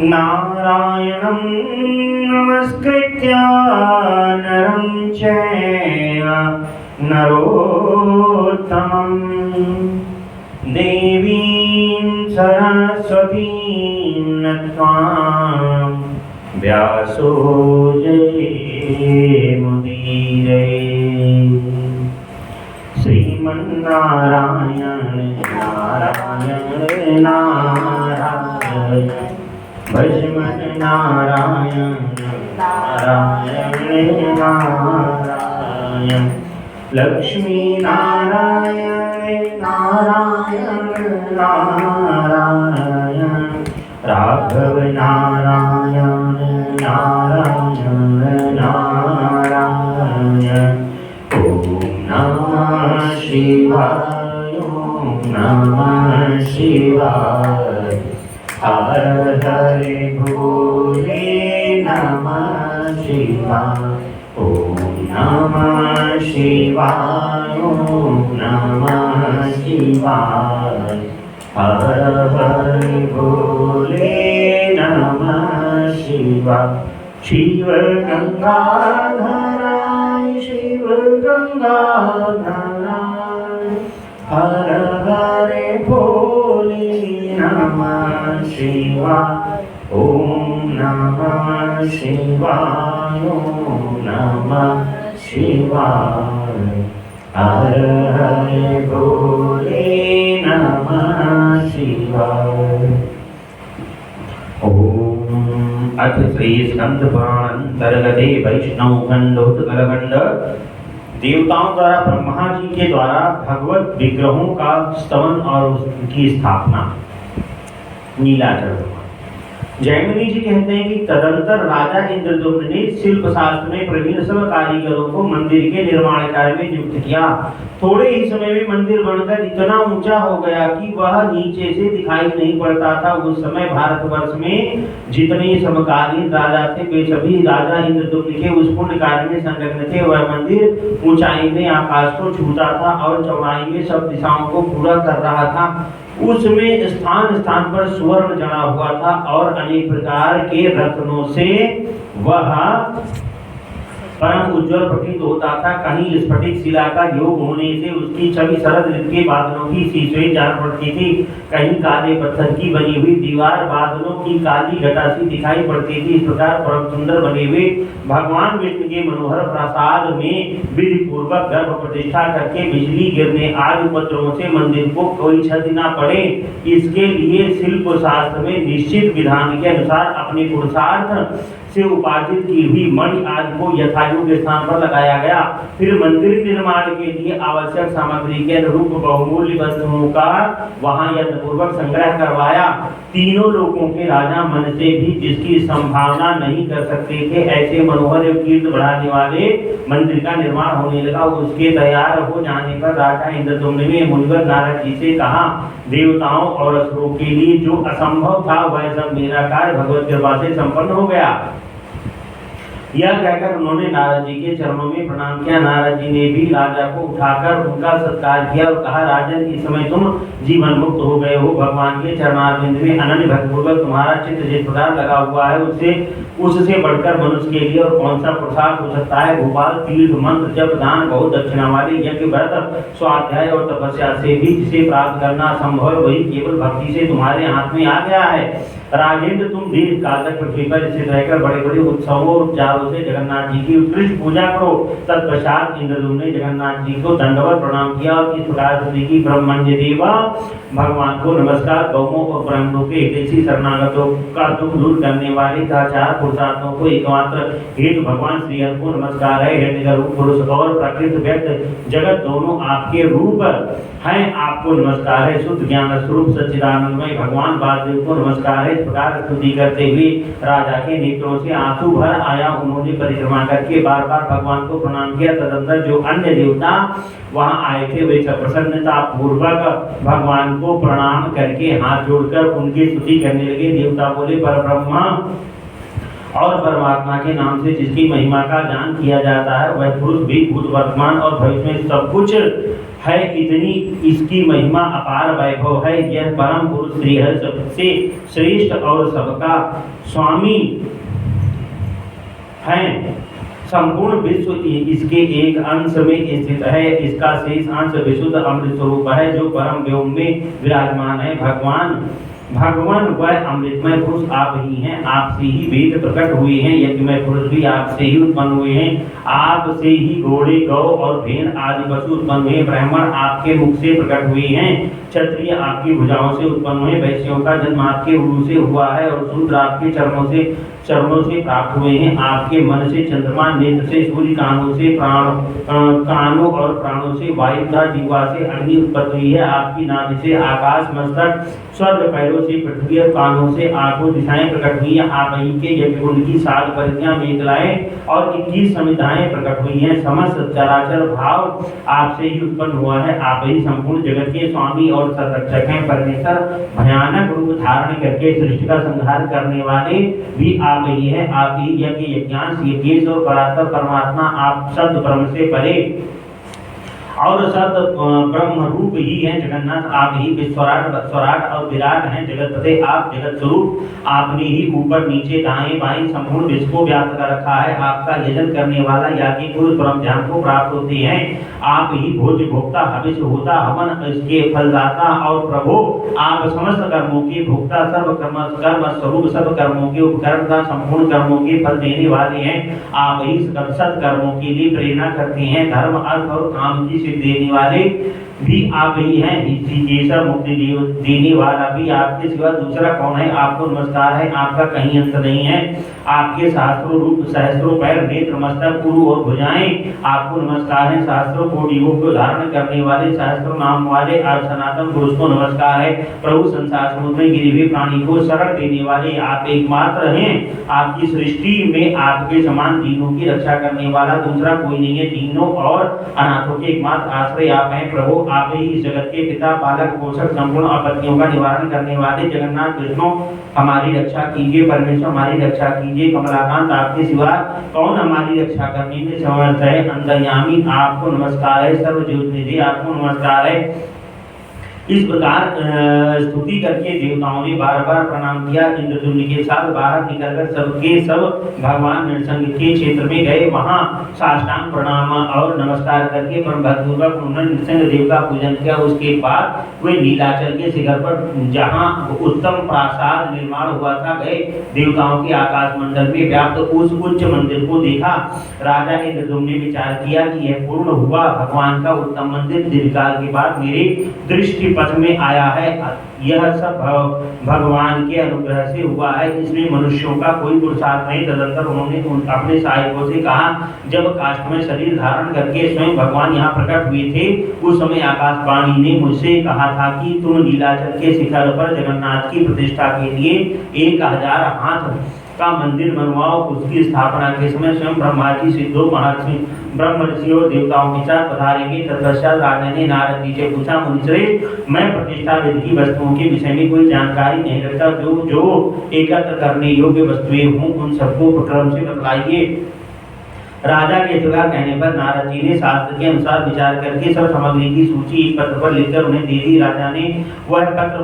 नारायणं नमस्कृत्य नरं चैव नरोत्तमं देवीं सरस्वतीं नत्वां व्यासो जयेमुदीरये। श्रीमन्नारायण नारायण नारायण भजमन नारायण नारायण नारायण लक्ष्मी नारायण नारायण नारायण राघव नारायण नारायण नारायण। ओम नमः शिवाय ओम नमः शिवाय। हर हर भोले नमः शिवाय। ओम नमः शिवाय ओम नमः शिवाय। हर हर भोले नमः शिवाय। शिव गंगाधराय शिव गंगाधराय। हर हर भोले नमः शिवाय। ओम नमः शिवाय ओम नमः शिवाय। हर हर भोले नमः शिवाय। ओम अथ श्री स्कंद पुराण अंतर्गते वैष्णव खंडोत्कलखंड देवताओं द्वारा ब्रह्मा जी के द्वारा भगवत विग्रहों का स्तवन और उनकी स्थापना। नीलाचल जयमिनी जी कहते हैं कि तदंतर राजा इंद्रदुम्न ने शिल्प शास्त्र में प्रवीण सब कारीगरों को मंदिर के निर्माण कार्य में नियुक्त किया। थोड़े ही समय में मंदिर बनकर इतना ऊंचा हो गया कि वह नीचे से दिखाई नहीं पड़ता था। उस समय भारतवर्ष में जितने समकालीन राजा थे वे सभी राजा इंद्रदुम्न के उस पुण्य कार्य में संलग्न थे। वह मंदिर ऊंचाई में आकाश को छूता था और चौड़ाई में सब दिशाओं को पूरा कर रहा था। उसमें स्थान स्थान पर स्वर्ण जड़ा हुआ था और अनेक प्रकार के रत्नों से वह परम उज्जवल प्रतीत होता था। कहीं स्फटिक शिला का योग होने से उसकी छवि शरद ऋतु के बादलों की सी जान पड़ती थी। कहीं काले पत्थर की बनी हुई दीवार बादलों की काली घटा सी दिखाई पड़ती थी। इस प्रकार परम सुंदर बने हुए भगवान विष्णु के मनोहर प्रासाद में विधि पूर्वक गर्भ प्रतिष्ठा करके बिजली गिरने आदि उपद्रवों से मंदिर को कोई क्षति न पड़े, इसके लिए शिल्प शास्त्र में निश्चित विधान के अनुसार अपने पुरुषार्थ से उपार्जित की हुई मणि आदि को यथायोग्य स्थान पर लगाया गया। फिर मंदिर निर्माण के लिए आवश्यक सामग्री के अनुरूप बहुमूल्य वस्तुओं का वहां यत्नपूर्वक संग्रह करवाया। तीनों लोगों के राजा मन से भी जिसकी संभावना नहीं कर सकते थे ऐसे मनोहर एवं कीर्ति बढ़ाने वाले मंदिर का निर्माण होने लगा। उसके तैयार हो जाने पर राजा इंद्रदुम्न ने मुनिवर नारद जी से कहा, देवताओं और असुरों के लिए जो असंभव था वह सब मेरा कार्य भगवत कृपा से संपन्न हो गया। यह कहकर उन्होंने नारद जी के चरणों में प्रणाम किया। नारद जी ने भी राजा को उठाकर उनका सत्कार किया और कहा, राजन इस समय तुम जीवन मुक्त हो गए हो। भगवान के चरणारविंद में अनन्य भक्तिपूर्वक तुम्हारा चित्त जिस प्रकार लगा हुआ है उससे बढ़कर मनुष्य के लिए और कौन सा पुरुषार्थ हो सकता है। गोपाल तीर्थ मंत्र जप दान बहुत दक्षिणा वाले यज्ञ व्रत स्वाध्याय और तपस्या से भी जिसे प्राप्त करना संभव वही केवल भक्ति से तुम्हारे हाथ में आ गया है। राजेंद्र तुम दीर्घ काल तक पृथ्वी पर स्थित रहकर बड़े बड़े उत्सवों और उपचारों से जगन्नाथ जी की उत्कृष्ट पूजा करो। तत्पश्चात इंद्रदुम्न ने जगन्नाथ जी को दंडवत प्रणाम किया और इस प्रकार स्तुति की, ब्रह्मण्य देवा भगवान को नमस्कार। गौमों और ब्राह्मणों के हितैषी शरणागतों का दुख दूर करने वाले चार पुरुषार्थों को एकमात्र हेतु भगवान श्री हरि को नमस्कार है। हिरण्य रूप पुरुष और प्रकृत व्यक्त जगत दोनों आपके रूप हैं, आपको नमस्कार है। शुद्ध ज्ञान स्वरूप सच्चिदानंदमय भगवान वासुदेव को नमस्कार है। इस प्रकार स्तुति करते हुए राजा के नेत्रों से आंसू भर आया। उन्होंने परिक्रमा करके बार बार भगवान को प्रणाम किया। तदंतर जो अन्य देवता वहां आए थे वे प्रसन्नता पूर्वक भगवान को प्रणाम करके हाथ जोड़कर उनकी स्तुति करने लगे। देवता बोले, परब्रह्मा और परमात्मा के नाम से जिसकी महिमा का ज्ञान किया जाता है वह पुरुष भी भूत वर्तमान और भविष्य में सब कुछ है, इतनी इसकी महिमा अपार वैभव है। यह परम पुरुष श्री हरि सबसे श्रेष्ठ और सबका स्वामी है। संपूर्ण विश्व इसके एक अंश में स्थित है। इसका शेष अंश विशुद्ध अमृत स्वरूप है, जो परम व्योम में विराजमान है। भगवान वह अमृतमय पुरुष आप ही हैं। आपसे ही वेद प्रकट हुए हैं। यज्ञमय पुरुष भी आपसे ही उत्पन्न हुए हैं। आपसे ही घोड़े, गौ और भेड़ आदि पशु उत्पन्न हुए। ब्राह्मण आपके मुख से प्रकट हुए हैं। क्षत्रिय आपकी भुजाओं से उत्पन्न हुए। वैश्यों का जन्म आपके उरु से हुआ है और शूद्र आपके चरणों से प्राप्त हुए हैं। आपके मन से चंद्रमा, नेत्र से सूर्य, कानों से कानों और प्राणों से वायु तथा जीवा से अग्नि उत्पत्ति हुई है। आपकी नाभि से आकाश, मस्तक, स्वर्ग, पैरों से पृथ्वी और कानों से आठों दिशाएं प्रकट हुई हैं। आप ही के यज्ञ कुंड की 7 परिधियां, मेखलाएं और 21 संविधाएं प्रकट हुई हैं। समस्त चराचर भाव आपसे ही उत्पन्न हुआ है। आप ही संपूर्ण जगत के स्वामी और संरक्षक हैं। परमेश्वर भयानक रूप धारण करके सृष्टि का संहार करने वाले भी आप ही है। आप ही यज्ञ, यज्ञांश, यज्ञेश और परात्पर परमात्मा, आप शब्द ब्रह्म से परे और सत ब्रह्म रूप ही हैं। जगन्नाथ आप ही स्वराट और विराट हैं। जगतपते आप जगत स्वरूप। आपने ही ऊपर नीचे दाएं बाएं संपूर्ण विश्व को व्याप्त कर रखा है। आपका यजन करने वाला यागी पुरुष ब्रह्म ज्ञान को प्राप्त होते हैं। आप ही भोज भोक्ता, हविष होता, हवन इसके फलदाता और प्रभु। आप समस्त कर्मों के भोक्ता, सर्व कर्म स्वरूप, सब कर्मों के उपकर्ता, संपूर्ण कर्मों के फल देने वाले हैं। आप ही सत कर्मों के लिए प्रेरणा करते हैं। धर्म, अर्थ और काम की देने वाले भी आप ही हैं। इसी केशव मुक्ति देने वाला भी आपके सिवा दूसरा कौन है। आपको नमस्कार है, आपका कहीं अंत नहीं है। आपके सहस्त्रों रूप, सहस्त्रों पैर, नेत्र, मस्तक, उरु और भुजाएं आपको नमस्कार है। सहस्त्रों कोटि योग को धारण करने वाले, सहस्त्रों नाम वाले आप सनातन पुरुष को नमस्कार है। प्रभु संसार समुद्र में गिरे हुए प्राणी को शरण देने वाले आप एकमात्र हैं। आपकी सृष्टि में आपके समान दीनों की रक्षा करने वाला दूसरा कोई नहीं है। दीनों और अनाथों के एकमात्र आश्रय आप हैं। प्रभु आप ही इस जगत के पिता, पालक, पोषक, संपूर्ण आपत्तियों का निवारण करने वाले। जगन्नाथ विष्णु हमारी रक्षा कीजिए। परमेश्वर हमारी रक्षा कीजिए। कमलाकांत आपके सिवा कौन हमारी रक्षा करने में समर्थ है। अंतर्यामी आपको नमस्कार है। सर्वज्योतिनिधि आपको नमस्कार है। इस प्रकार स्तुति करके देवताओं ने बार बार प्रणाम किया। इंद्रद्युम्न के साथ बाहर निकलकर सबके सब भगवान नृसिंह के क्षेत्र में गए। वहां साष्टांग प्रणाम और नमस्कार करके परम भक्तिपूर्वक उन्होंने नृसिंह देव का पूजन किया। उसके बाद वे नीलाचल के शिखर पर जहां उत्तम प्रासाद निर्माण हुआ था गए। देवताओं के आकाश मंडल में व्याप्त उस उच्च मंदिर को देखा। राजा इंद्रद्युम्न ने विचार किया कि यह पूर्ण हुआ भगवान का उत्तम मंदिर दीर्घकाल के बाद मेरे दृष्टि पथ में आया है। यह सब भगवान के अनुग्रह से हुआ है। इसमें मनुष्यों का कोई पुरुषार्थ नहीं। तदंतर उन्होंने अपने सहायकों से कहा, जब काष्ठ में शरीर धारण करके स्वयं भगवान यहाँ प्रकट हुए थे, उस समय आकाशवाणी ने मुझसे कहा था कि तुम नीलाचल के शिखर पर जगन्नाथ की प्रतिष्ठा के लिए 1000 हाथ का मंदिर बनवाओ। उसकी स्थापना के समय स्वयं ब्रह्मा जी, सिद्धों, महर्षि, ब्रह्म ऋषि और देवताओं के साथ पधारेंगे। तत्पश्चात राजा ने नारद जी से पूछा, मुनिश्रेष्ठ मैं प्रतिष्ठा विधि की वस्तुओं के विषय में कोई जानकारी नहीं रखता। जो एकत्र करने योग्य वस्तुएं हों उन सबको क्रम से बतलाइए। राजा के इस प्रकार कहने पर नारद जी ने शास्त्र के अनुसार विचार करके सब सामग्री की सूची एक पत्र पर लिखकर उन्हें दे दी। राजा ने वह पत्र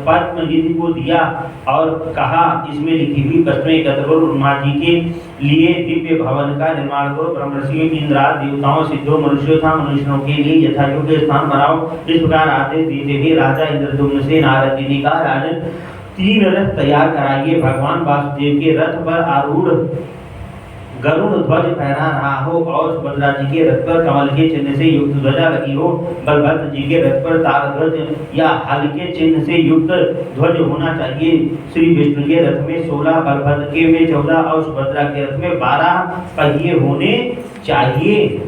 पद्मनिधि को दिया और कहा, इसमें लिखी हुई वस्तुएं एकत्र करो। ब्रह्मा जी के लिए दिव्य भवन का निर्माण करो। ब्रह्म ऋषियों, इंद्र, देवताओं, सिद्धों, मनुष्यों के लिए यथायोग्य स्थान बनाओ। इस प्रकार आदेश देते हुए राजा इंद्रद्युम्न से नारद जी ने कहा, राजन 3 रथ तैयार कराइए। भगवान वासुदेव के रथ पर आरूढ़ गरुड़ ध्वज फहरा रहा हो और सुभद्रा जी के रथ पर कमल के चिन्ह से युक्त ध्वजा लगी हो। बलभद्र जी के रथ पर तार ध्वज या हल के चिन्ह से युक्त ध्वज होना चाहिए। श्री विष्णु के रथ में 16, बलभद्र के में 14 और सुभद्रा के रथ में 12 पहिए होने चाहिए।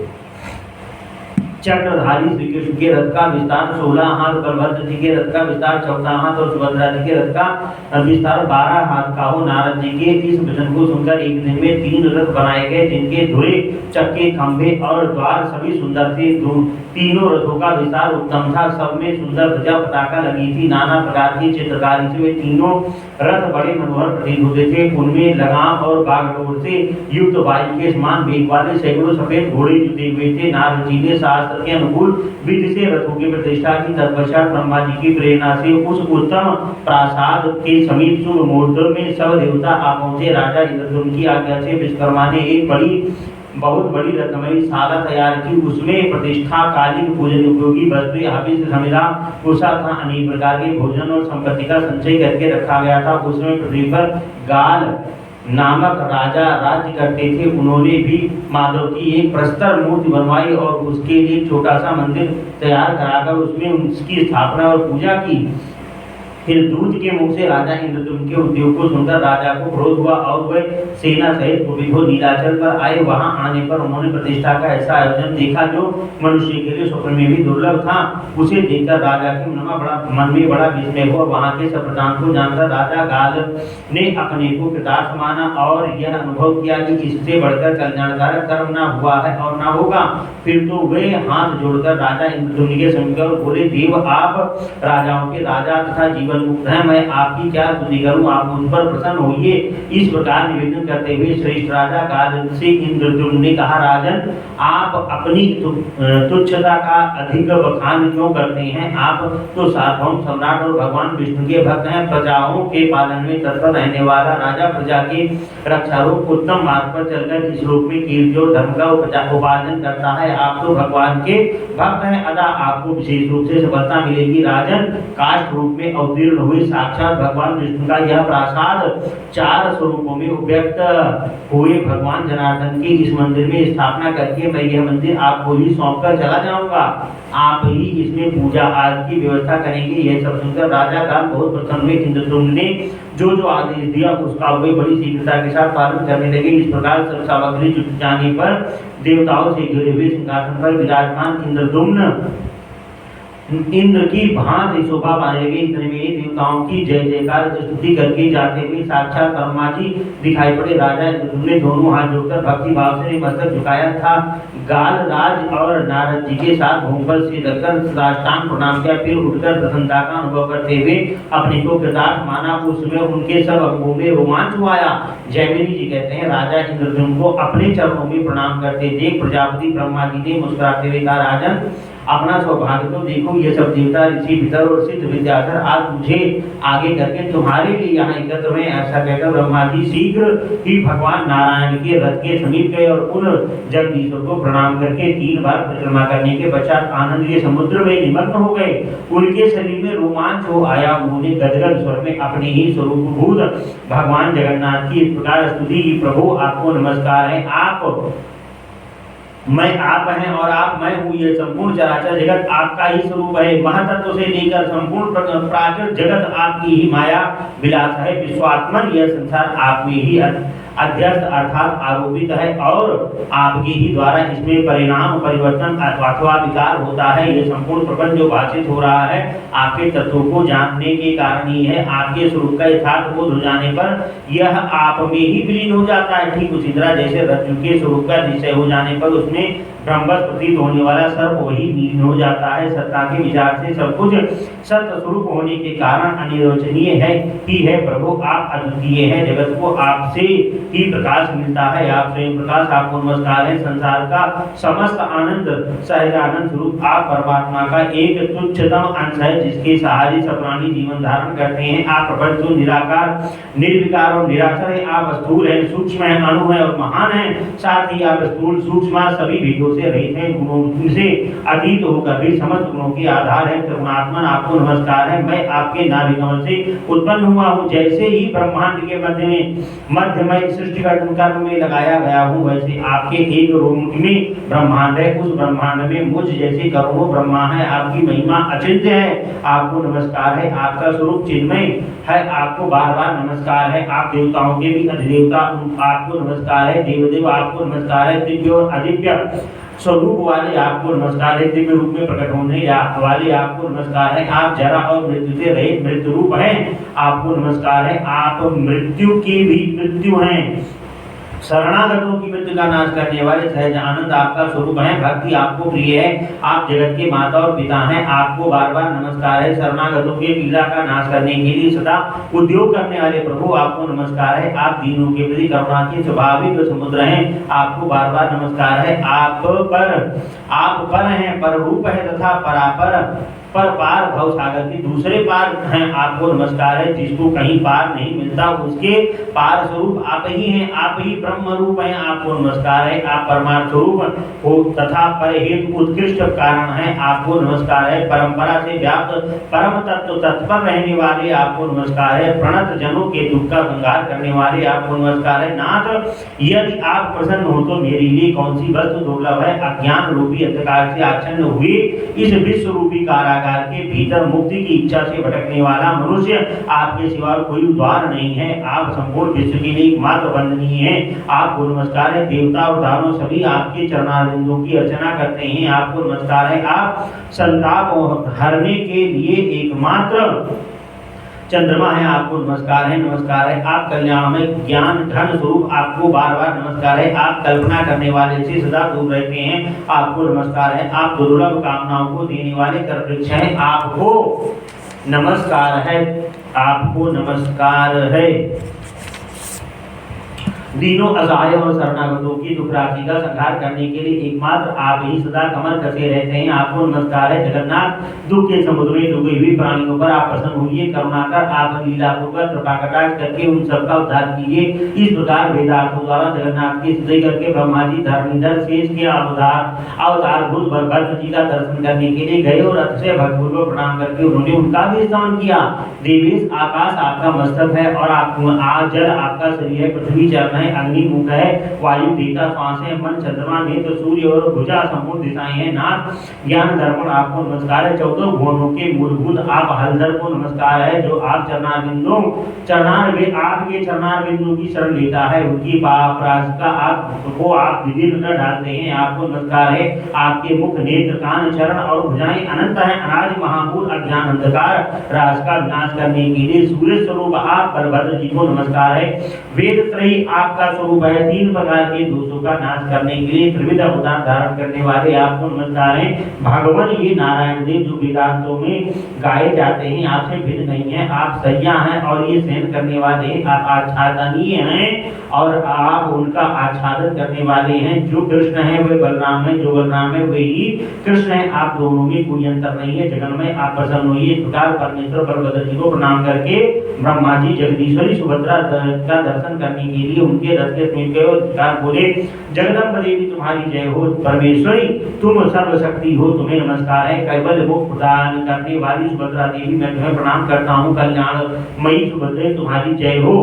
चक्रधारी श्री कृष्ण के रथ का विस्तार 16 हाथ, बलभद्र जी के रथ का विस्तार 14 हाथ और सुभद्रा जी के रथ का विस्तार 12 हाथ का हो। नारद जी के इस वचन को सुनकर एक दिन में 3 रथ बनाए गए, जिनके धुरे, चक्के, खंभे और द्वार सभी सुंदर थे। तीनों रथों का विस्तार उत्तम था। सब में सुंदर ध्वजा पताका लगी थी। नाना प्रकार की चित्रकारी से वे तीनों रथ बड़े मनोहर प्रतीत होते थे। उनमें लगाम और बागडोर से युक्त वायु के समान वेग वाले सैकड़ों सफेद घोड़े जुटे हुए थे। नारद जी ने शास्त्र शास्त्र के अनुकूल विधि से रथों की प्रतिष्ठा की। तत्पश्चात ब्रह्मा जी की प्रेरणा से उस उत्तम प्रासाद के समीप शुभ मुहूर्त में सब देवता आ पहुंचे। राजा इंद्रद्युम्न की आज्ञा से विश्वकर्मा ने एक बहुत बड़ी रत्नमयी शाला तैयार की। उसमें प्रतिष्ठा कालीन पूजन उपयोगी वस्तु हविष समिधा कुशा था, अनेक प्रकार के भोजन और संपत्ति का संचय करके रखा गया था। उसमें पृथ्वी पर गाल नामक राजा राज्य करते थे। उन्होंने भी माधव की एक प्रस्तर मूर्ति बनवाई और उसके लिए छोटा सा मंदिर तैयार कराकर उसमें उसकी स्थापना और पूजा की। फिर दूत के मुख से राजा इंद्रद्युम्न के उद्योग को सुनकर राजा को क्रोध हुआ और वह सेना सहित विभो नीलाचल पर आए। वहां आने पर उन्होंने प्रतिष्ठा का ऐसा आयोजन देखा जो मनुष्य के लिए स्वप्न में भी दुर्लभ था। उसे देखकर राजा के मन में बड़ा विस्मय हुआ। वहां के सब प्रधान को जानकर राजा गाल ने अपने को कृतार्थ माना और यह अनुभव किया कि इससे बढ़कर कल्याणकारक कर्म न हुआ है और न होगा। फिर तो वे हाथ जोड़कर राजा इंद्रद्युम्न के समीप और बोले, देव आप राजाओं के राजा तथा जीवन मुक्त है, मैं आपकी क्या स्तुति करूं, आप मुझ पर प्रसन्न होइए। इस प्रकार निवेदन करते हुए श्रेष्ठ राजा गाल से इंद्रद्युम्न ने कहा, राजन आप अपनी तुच्छता का अधिक बखान क्यों करते हैं? आप तो सार्वभौम सम्राट और भगवान विष्णु के भक्त हैं। प्रजाओं के पालन में तत्पर रहने वाला राजा प्रजा के रक्षारूप उत्तम मार्ग पर चलकर इस लोक में कीर्ति और धर्म का उपार्जन करता है। आप तो भगवान के भक्त हैं, अतः आपको विशेष रूप से सफलता मिलेगी। राजन काष्ठ रूप में अवतीर्ण हुए साक्षात भगवान विष्णु का यह प्रासाद 4 स्वरूपों में व्यक्त हुए भगवान जनार्दन की इस मंदिर में स्थापना करके मैं यह मंदिर आपको ही सौंप कर चला जाऊंगा। आप ही इसमें पूजा आदि की व्यवस्था करेंगे। यह सब सुनकर राजा का बहुत प्रसन्न हुए। इंद्रद्युम्न ने जो आदेश दिया उसका वे बड़ी शीघ्रता के साथ पालन करने लगे। इस प्रकार सब सामग्री जुट जाने पर देवताओं से घिरे हुए सिंहासन पर विराजमान इंद्रद्युम्न इंद्र की भांति शोभा पाने लगे। इतने में देवताओं की जय जयकार स्तुति करके जाते हुए साक्षात ब्रह्मा जी दिखाई पड़े। राजा इंद्रद्युम्न ने दोनों हाथ जोड़कर भक्ति भाव से मस्तक झुकाया था। गाल राज और नारद जी के साथ भूमि पर सिर रखकर साष्टांग प्रणाम किया। फिर उठकर प्रसन्नता का अनुभव करते हुए अपने को कृतार्थ माना। उसमें उनके सब अंगों में रोमांच हुआ। जैमिनी जी कहते हैं, राजा इंद्रद्युम्न को अपने चरणों में प्रणाम करते देख प्रजापति ब्रह्मा जी ने मुस्कुराते हुए कहा, राजन अपना सौभाग्य तो देखो, ये सब देवता ऋषि पितर और सिद्ध विद्याधर आज मुझे आगे करके तुम्हारे लिए यहाँ एकत्र हुए। ऐसा कहकर ब्रह्मा जी शीघ्र ही भगवान नारायण के रथ के समीप गए और उन जगदीशों को प्रणाम करके 3 बार परिक्रमा करने के पश्चात आनंद के समुद्र में निमग्न हो गए। उनके शरीर में रोमांच हो आया। उन्होंने गदगद स्वर में अपने ही स्वरूपभूत भगवान जगन्नाथ की इस प्रकार स्तुति की, प्रभु आपको नमस्कार है, आप मैं आप हैं और आप मैं हूँ। ये संपूर्ण चराचर जगत आपका ही स्वरूप है। महतत्व से लेकर संपूर्ण प्राचर जगत आपकी ही माया विलास है। विश्वात्मन यह संसार आप में ही अध्यस्त अर्थात आरोपित है और आपके ही द्वारा इसमें परिणाम परिवर्तन अथवा विकार होता है। यह संपूर्ण प्रपंच जो भाषित हो रहा है आपके तत्वों को जानने के कारण ही है। आपके स्वरूप का यथार्थ बोध हो जाने पर यह आप में ही विलीन हो जाता है। ठीक उसी तरह जैसे रज्जु के स्वरूप का निश्चय हो जाने पर उसमें ब्रह्मवत प्रतीत होने वाला सर्प वही लीन हो जाता है। सत्ता के विचार से सब कुछ सत्य स्वरूप होने के कारण अनिर्वचनीय है ही है। प्रभु आप अद्वितीय हैं, जगत को आपसे ही प्रकाश मिलता है। आप स्वयं प्रकाश, आपको नमस्कार है। संसार का समस्त आनंद सहजानंद स्वरूप आप परमात्मा का एक तुच्छतम अंश है जिसके सहारे सब प्राणी जीवन धारण करते हैं। आप प्रपंच तो निराकार निर्विकार और निराकार है। आप स्थूल है, सूक्ष्म है, अणु है और महान है। साथ ही आप स्थूल सूक्ष्म सभी भेदों से रहित हैं। गुणों से अतीत होकर भी समस्त गुणों के आधार है। करुणात्मन आपको नमस्कार है। मैं आपके नाभि कमल से उत्पन्न हुआ हूँ। जैसे ही ब्रह्मांड के मध्य में सृष्टि कर्म में लगाया गया हूँ, वैसे आपके एक रोम में ब्रह्मांड है। उस ब्रह्मांड में मुझ जैसे करोड़ों ब्रह्मा है। आपकी महिमा अचिंत्य है। आपको नमस्कार है। आपका स्वरूप चिन्मय है। आपको बार बार नमस्कार है। आप देवताओं के भी अधिदेवता, आपको नमस्कार है। देवदेव आपको नमस्कार है। दिव्य और अदिव्य स्वरूप वाले आपको नमस्कार है। दिव्य रूप में प्रकट होने वाले आपको नमस्कार है। आप जरा और मृत्यु से रहित मृत्यु रूप हैं। आपको नमस्कार है। आप मृत्यु की भी मृत्यु हैं। शरणागतों की मृत्यु का नाश करने वाले सहज आनंद आपका स्वरूप है। भक्ति आपको प्रिय है। आप जगत के माता और पिता हैं। आपको बार बार नमस्कार है। शरणागतों के पीड़ा का नाश करने के लिए सदा उद्योग करने वाले प्रभु आपको नमस्कार है। आप दीनों के प्रति करुणा के स्वाभाविक समुद्र हैं। आपको बार बार नमस्कार है। आप पर हैं, पर रूप है तथा परापर पर पार भव सागर के दूसरे पार हैं। आपको नमस्कार है। जिसको कहीं पार नहीं मिलता उसके पार स्वरूप आप ही हैं। आप ही ब्रह्म रूप हैं। आपको नमस्कार है। आप परमार्थ स्वरूप हो तथा पर हेतु उत्कृष्ट कारण है। आपको नमस्कार है। परंपरा से व्याप्त परम तत्व तत्पर रहने वाले आपको नमस्कार है। प्रणत जनों के दुख का संहार करने वाले आपको नमस्कार है। नाथ, यदि आप प्रसन्न हो तो मेरे लिए कौन सी वस्तु दुर्लभ है। अज्ञान रूपी अंधकार से आच्छन्न हुए इस विश्व रूपी कारागार के भीतर मुक्ति की इच्छा से भटकने वाला मनुष्य आपके सिवा कोई द्वार नहीं है। आप संपूर्ण विश्व के लिए एकमात्र वंदनीय हैं। आपको नमस्कार है। देवता और दानव सभी आपके चरणारविंदों की अर्चना करते हैं। आपको नमस्कार है। आप संताप हरने के लिए एकमात्र चंद्रमा है। आपको नमस्कार है। नमस्कार है। आप कल्याण में ज्ञान धन स्वरूप आपको बार बार नमस्कार है। आप कल्पना करने वाले से सदा दूर रहते हैं। आपको नमस्कार है। आप दुर्लभ कामनाओं को देने वाले कल्पवृक्ष हैं। आपको नमस्कार है। आपको नमस्कार है। दीनों असहाय और शरणागतों की दुख राशि का संहार करने के लिए एकमात्र आप ही सदा कमर कसे रहते हैं। आपको नमस्कार है। जगन्नाथ, दुख के समुद्र में डूबे हुए प्राणियों पर आप प्रसन्न होइए। करुणा कर आप लीला होकर कृपा कटाक्ष करके उन सबका उद्धार कीजिए। इस प्रकार वेदार्थों द्वारा जगन्नाथ की स्तुति करके ब्रह्मा जी धर्मधर शेष के अवतार भूत भद्र जी का दर्शन करने के लिए गए और अतिशय भक्तिपूर्वक प्रणाम करके उन्होंने उनका भी स्तवन किया। देवेश, आकाश आपका मस्तक है और जल आपका शरीर है। पृथ्वी चरण है, अग्नि मुख है, वायु देवता श्वास है, मन चंद्रमा नेत्र सूर्य और भुजा संपूर्ण दिशाएं हैं। नाथ, ज्ञान दर्पण आपको नमस्कार है। 14 भुवनों के मूलभूत आप हलधर को नमस्कार है। जो आप आपके चरणारविंदों की शरण लेता है उनकी पाप राशि का आपको आप विदित कर डालते हैं। आपको नमस्कार है। आपके मुख नेत्र कान चरण और भुजाएं अनंत है। अनादि महाभूत अज्ञान अंधकार राशि का विनाश करने के लिए सूर्य स्वरूप आप बलभद्र जी को नमस्कार है। वेद त्रयी आपका स्वरूप है। 3 प्रकार के दोषों का नाश करने के लिए त्रिविध अवतार धारण करने वाले आपको नमस्कार है। भगवान, ये नारायण देव जो वेदांतों में गाए जाते हैं आपसे भिन्न नहीं है। आप सैया हैं और ये सहन करने वाले हैं। आप आच्छादनीय हैं और आप उनका आच्छादन करने वाले हैं। जो कृष्ण है वे बलराम है, जो बलराम है वे ही कृष्ण है। आप दोनों में कोई अंतर नहीं है। जगन में आप प्रसन्न होइए। इस प्रकार परमेश्वर बलभद्र जी को प्रणाम करके ब्रह्मा जी जगदीश्वरी सुभद्रा का दर्शन करने के लिए उनके रथ के समीप गए और बोले, जगदम्ब देवी तुम्हारी जय हो। परमेश्वरी, तुम सर्वशक्ति हो, तुम्हें नमस्कार है। कैवल्य मोक्ष प्रदान करने वाली सुभद्रा देवी, मैं तुम्हें प्रणाम करता हूँ। कल्याणमयी सुभद्रा तुम्हारी जय हो।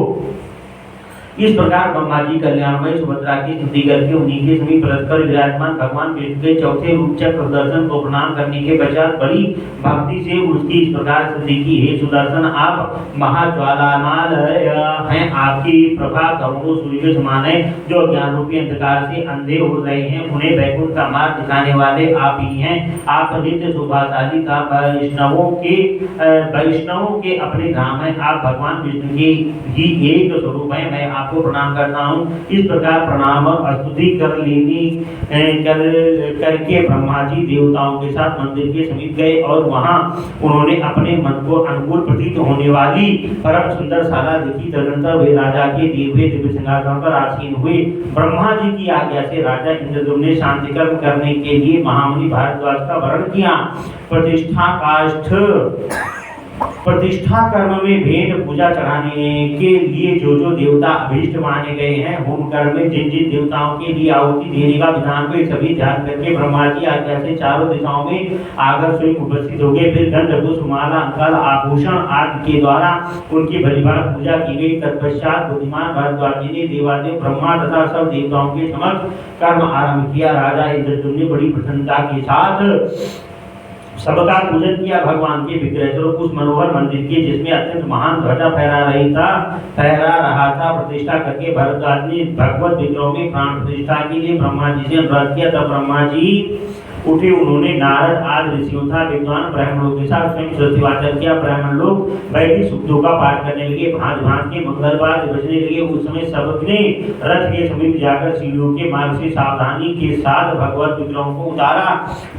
इस प्रकार ब्रह्मा जी कल्याणमय सुभद्रा की स्तुति करके उन्हीं के समीप परस्पर विराजमान भगवान विष्णु के चौथे रूप चक्र दर्शन को प्रणाम करने के पश्चात बड़ी भक्ति से उसकी इस प्रकार स्तुति की, हे सुदर्शन, आप महाज्वालामाल हैं। आपकी प्रभा करोड़ों सूर्य के समान है। जो ज्ञान रूपी अंधकार से अंधे हो रहे हैं उन्हें वैकुंठ का मार्ग दिखाने वाले आप ही हैं। आप नित्य शोभाशाली का वैष्णवों के अपने धाम है। आप भगवान विष्णु के ही एक स्वरूप है। मैं आपको प्रणाम करता हूँ। इस प्रकार प्रणाम और स्तुति करके ब्रह्मा जी देवताओं के साथ मंदिर के समीप गए और वहां उन्होंने अपने मन को अनुकूल प्रतीत होने वाली परम सुंदर शाला देखी। तदनंतर वे राजा के दिए हुए दिव्य सिंहासन पर आसीन हुए। ब्रह्मा जी की आज्ञा से राजा इंद्रद्युम्न ने शांति कर्म करने के लिए महामुनि भारद्वाज का वर्ण किया। प्रतिष्ठा कर्म में भेंट पूजा चढ़ाने के लिए जो जो देवता अभीष्ट माने गए हैं, होम कर्म में जिन जिन देवताओं के लिए आहुति देने का विधान को सभी ध्यान करके ब्रह्मा जी आज्ञा से चारों दिशाओं में आकर स्वयं उपस्थित हो गए। फिर गंध पुष्प माला अंकल आभूषण आदि के द्वारा उनकी भलीभांति पूजा की गई। तत्पश्चात बुद्धिमान भारद्वाज जी ने देवादेव ब्रह्मा तथा सब देवताओं के समक्ष कर्म आरंभ किया। राजा इंद्रद्युम्न ने बड़ी प्रसन्नता के साथ सबका पूजन किया। भगवान के विग्रह स्वरूप उस मनोहर मंदिर के जिसमें अत्यंत महान ध्वजा फहरा रहा था प्रतिष्ठा करके भारद्वाज ने भगवत विग्रहों में प्राण प्रतिष्ठा के लिए ब्रह्मा जी से अनुरोध किया। तब ब्रह्मा जी उठे उन्होंने नारद आदि ऋषियों तथा विद्वान ब्राह्मणों के साथ स्वयं स्तुतिवाचन किया। ब्राह्मण लोग वैदिक सूक्तों का पाठ करने लगे, भांत भांत के मंगलवाद्य बजने लगे। उस समय सबने रथ के समीप जाकर सीढ़ियों के मार्ग से सावधानी के साथ भगवत विग्रहों को उतारा।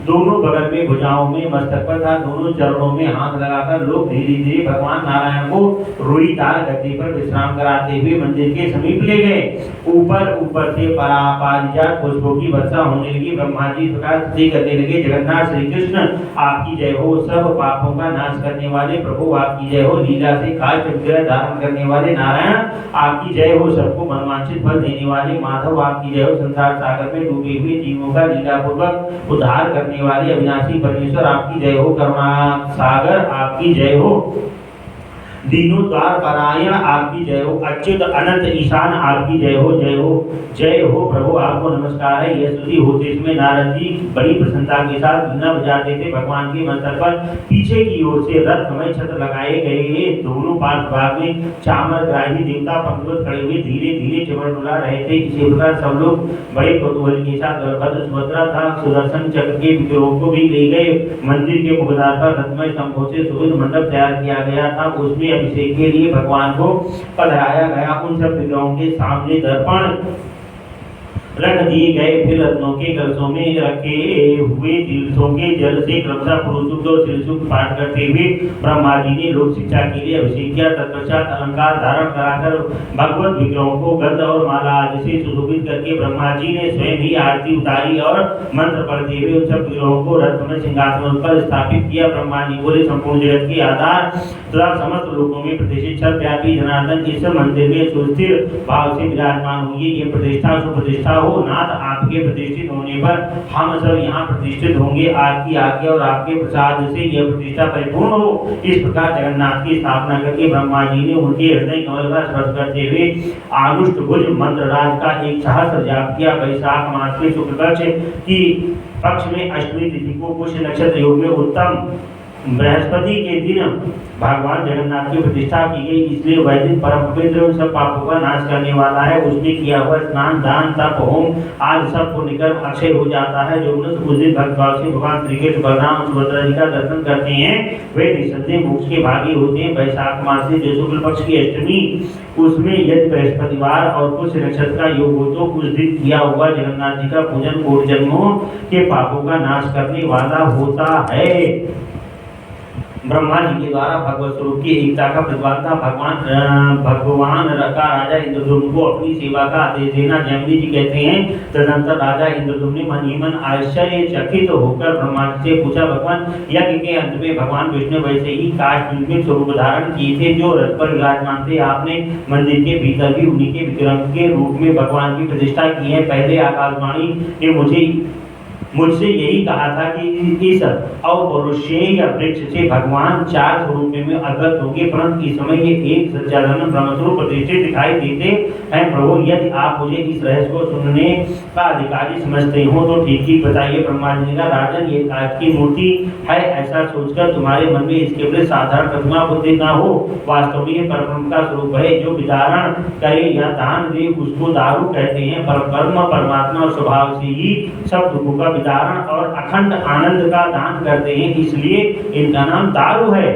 दोनों बगल में भुजाओं में मस्तक पर था, दोनों चरणों में हाथ लगाकर लोग धीरे धीरे भगवान नारायण को रुईदार गद्दी पर विश्राम कराते हुए मंदिर के समीप ले गए। ऊपर से पारिजात पुष्पों की वर्षा होने लगी। ब्रह्मा जी प्रकाश करने लगे, जगन्नाथ श्री कृष्ण आपकी जय हो, सब पापों का नाश करने वाले प्रभु आपकी जय हो, लीला से काष्ठ विग्रह धारण करने वाले नारायण आपकी जय हो, सबको मनवांछित फल देने वाले माधव आपकी जय हो, संसार सागर में डूबे हुए जीवों का लीला पूर्वक उद्धार करने वाले अविनाशी परमेश्वर आपकी जय हो, करुणा सागर आपकी जय हो, दीनों द्वार परायण आपकी जय हो, अच्युत अनंत ईशान आपकी जय हो, जय हो, जय हो प्रभु आपको नमस्कार है। यह स्तुति होते समय नारद जी बड़ी प्रसन्नता के साथ वीणा बजाते थे। भगवान के मस्तक पर पीछे की ओर से रत्नमय छत्र लगाए गए, दोनों पार्श्व भाग में चामर ग्राही देवता पंक्तिबद्ध खड़े हुए धीरे धीरे चमर डुला रहे थे। इसी प्रकार सब लोग बड़े कौतूहल के साथ बलभद्र सुभद्रा था सुदर्शन चक्र के विग्रहों को भी ले गए। मंदिर के मुखद्वार पर रत्नमय स्तंभों से सुविध मंडप तैयार किया गया था, उसमें अभिषेक के लिए भगवान को पधराया गया। उन सब विग्रहों के सामने दर्पण रख दिए गए, फिर रत्नों के कलशों में रखे हुए तीर्थों के जल से क्रमशः पुरुष सूक्त और स्त्री सूक्त पाठ करते हुए ब्रह्मा जी ने लोक शिक्षा के लिए अभिषेक किया। तत्पश्चात अलंकार धारण कराकर भगवत विग्रहों को गंध और माला आदि से सुशोभित करके ब्रह्मा जी ने स्वयं ही आरती उतारी और मंत्र पढ़ते हुए उन सब विग्रहों को रत्नमय सिंहासन पर स्थापित किया। ब्रह्मा जी बोले, संपूर्ण जगत के आधार तथा समस्त लोकों में प्रतिष्ठित सर्वव्यापी जनार्दन इस मंदिर में सुस्थिर भाव से विराजमान हुए। ये प्रतिष्ठा सुप्रतिष्ठा हो नाथ, आपके प्रतिष्ठित होने पर हम सब यहाँ प्रतिष्ठित होंगे। आपकी आज्ञा और आपके प्रसाद से यह प्रतिष्ठा परिपूर्ण हो। इस प्रकार जगन्नाथ की स्थापना करके ब्रह्मा जी ने उनके हृदय कमल का स्पर्श करते हुए आनुष्ट भुज मंत्रराज का एक सहस्त्र जाप किया। वैशाख मास के शुक्ल पक्ष में अष्टमी तिथि को पुष्य नक्षत्र योग में उत्तम बृहस्पति के दिन भगवान जगन्नाथ की प्रतिष्ठा की गई, इसलिए वह दिन परम पवित्र सब पापों का नाश करने वाला है। उसमें किया हुआ स्नान दान तप होम आदि सब पुण्य कर्म अक्षय हो जाता है। जो मनुष्य उस दिन भक्तिभाव से भगवान श्री कृष्ण बलराम सुभद्रा जी का दर्शन करते हैं वे निसंदेह मोक्ष के भागी होते हैं। वैशाख मास से जो शुक्ल पक्ष की अष्टमी उसमें यदि बृहस्पतिवार और पुष्य नक्षत्र का योग हो तो उस दिन किया हुआ जगन्नाथ जी का पूजन कोटि जन्मों के पापों का नाश करने वाला होता है। ब्रह्मा जी के द्वारा भगवत स्वरूप की एकता का प्रतिपादन था। भगवान का राजा इंद्रद्युम्न को अपनी सेवा का आदेश देना जैमिनी जी कहते हैं। तदनंतर राजा इंद्रद्युम्न ने मन ही मन आश्चर्यचकित होकर ब्रह्मा जी से पूछा, भगवान यज्ञ के अंत में भगवान विष्णु वैसे ही काष्ठ में स्वरूप धारण किए थे जो रथ पर विराजमान थे। आपने मंदिर के भीतर भी उन्हीं के विग्रह के रूप में भगवान की प्रतिष्ठा की है। पहले आकाशवाणी ने मुझसे यही कहा था कि इस अपौरुषेय वृक्ष से भगवान चार स्वरूप में अवगत होंगे, परंतु इस समय ये एक सच्चिदानंद ब्रह्मस्वरूप प्रतिष्ठित दिखाई देते हैं। प्रभु यदि आप मुझे इस रहस्य को सुनने का अधिकारी समझते हो तो ठीक ही बताइए। ब्रह्मा जी का राजन ये काष्ठ की मूर्ति है, ऐसा सोचकर तुम्हारे मन में इसके प्रति साधारण प्रतिमा बुद्धि न हो। वास्तव में ये परब्रह्म का स्वरूप है। जो विदारण करे या दान दे उसको दारू कहते हैं। परब्रह्म परमात्मा और स्वभाव से ही सब दुखों का विदारण और अखंड आनंद का दान करते हैं, इसलिए इनका नाम दारू है।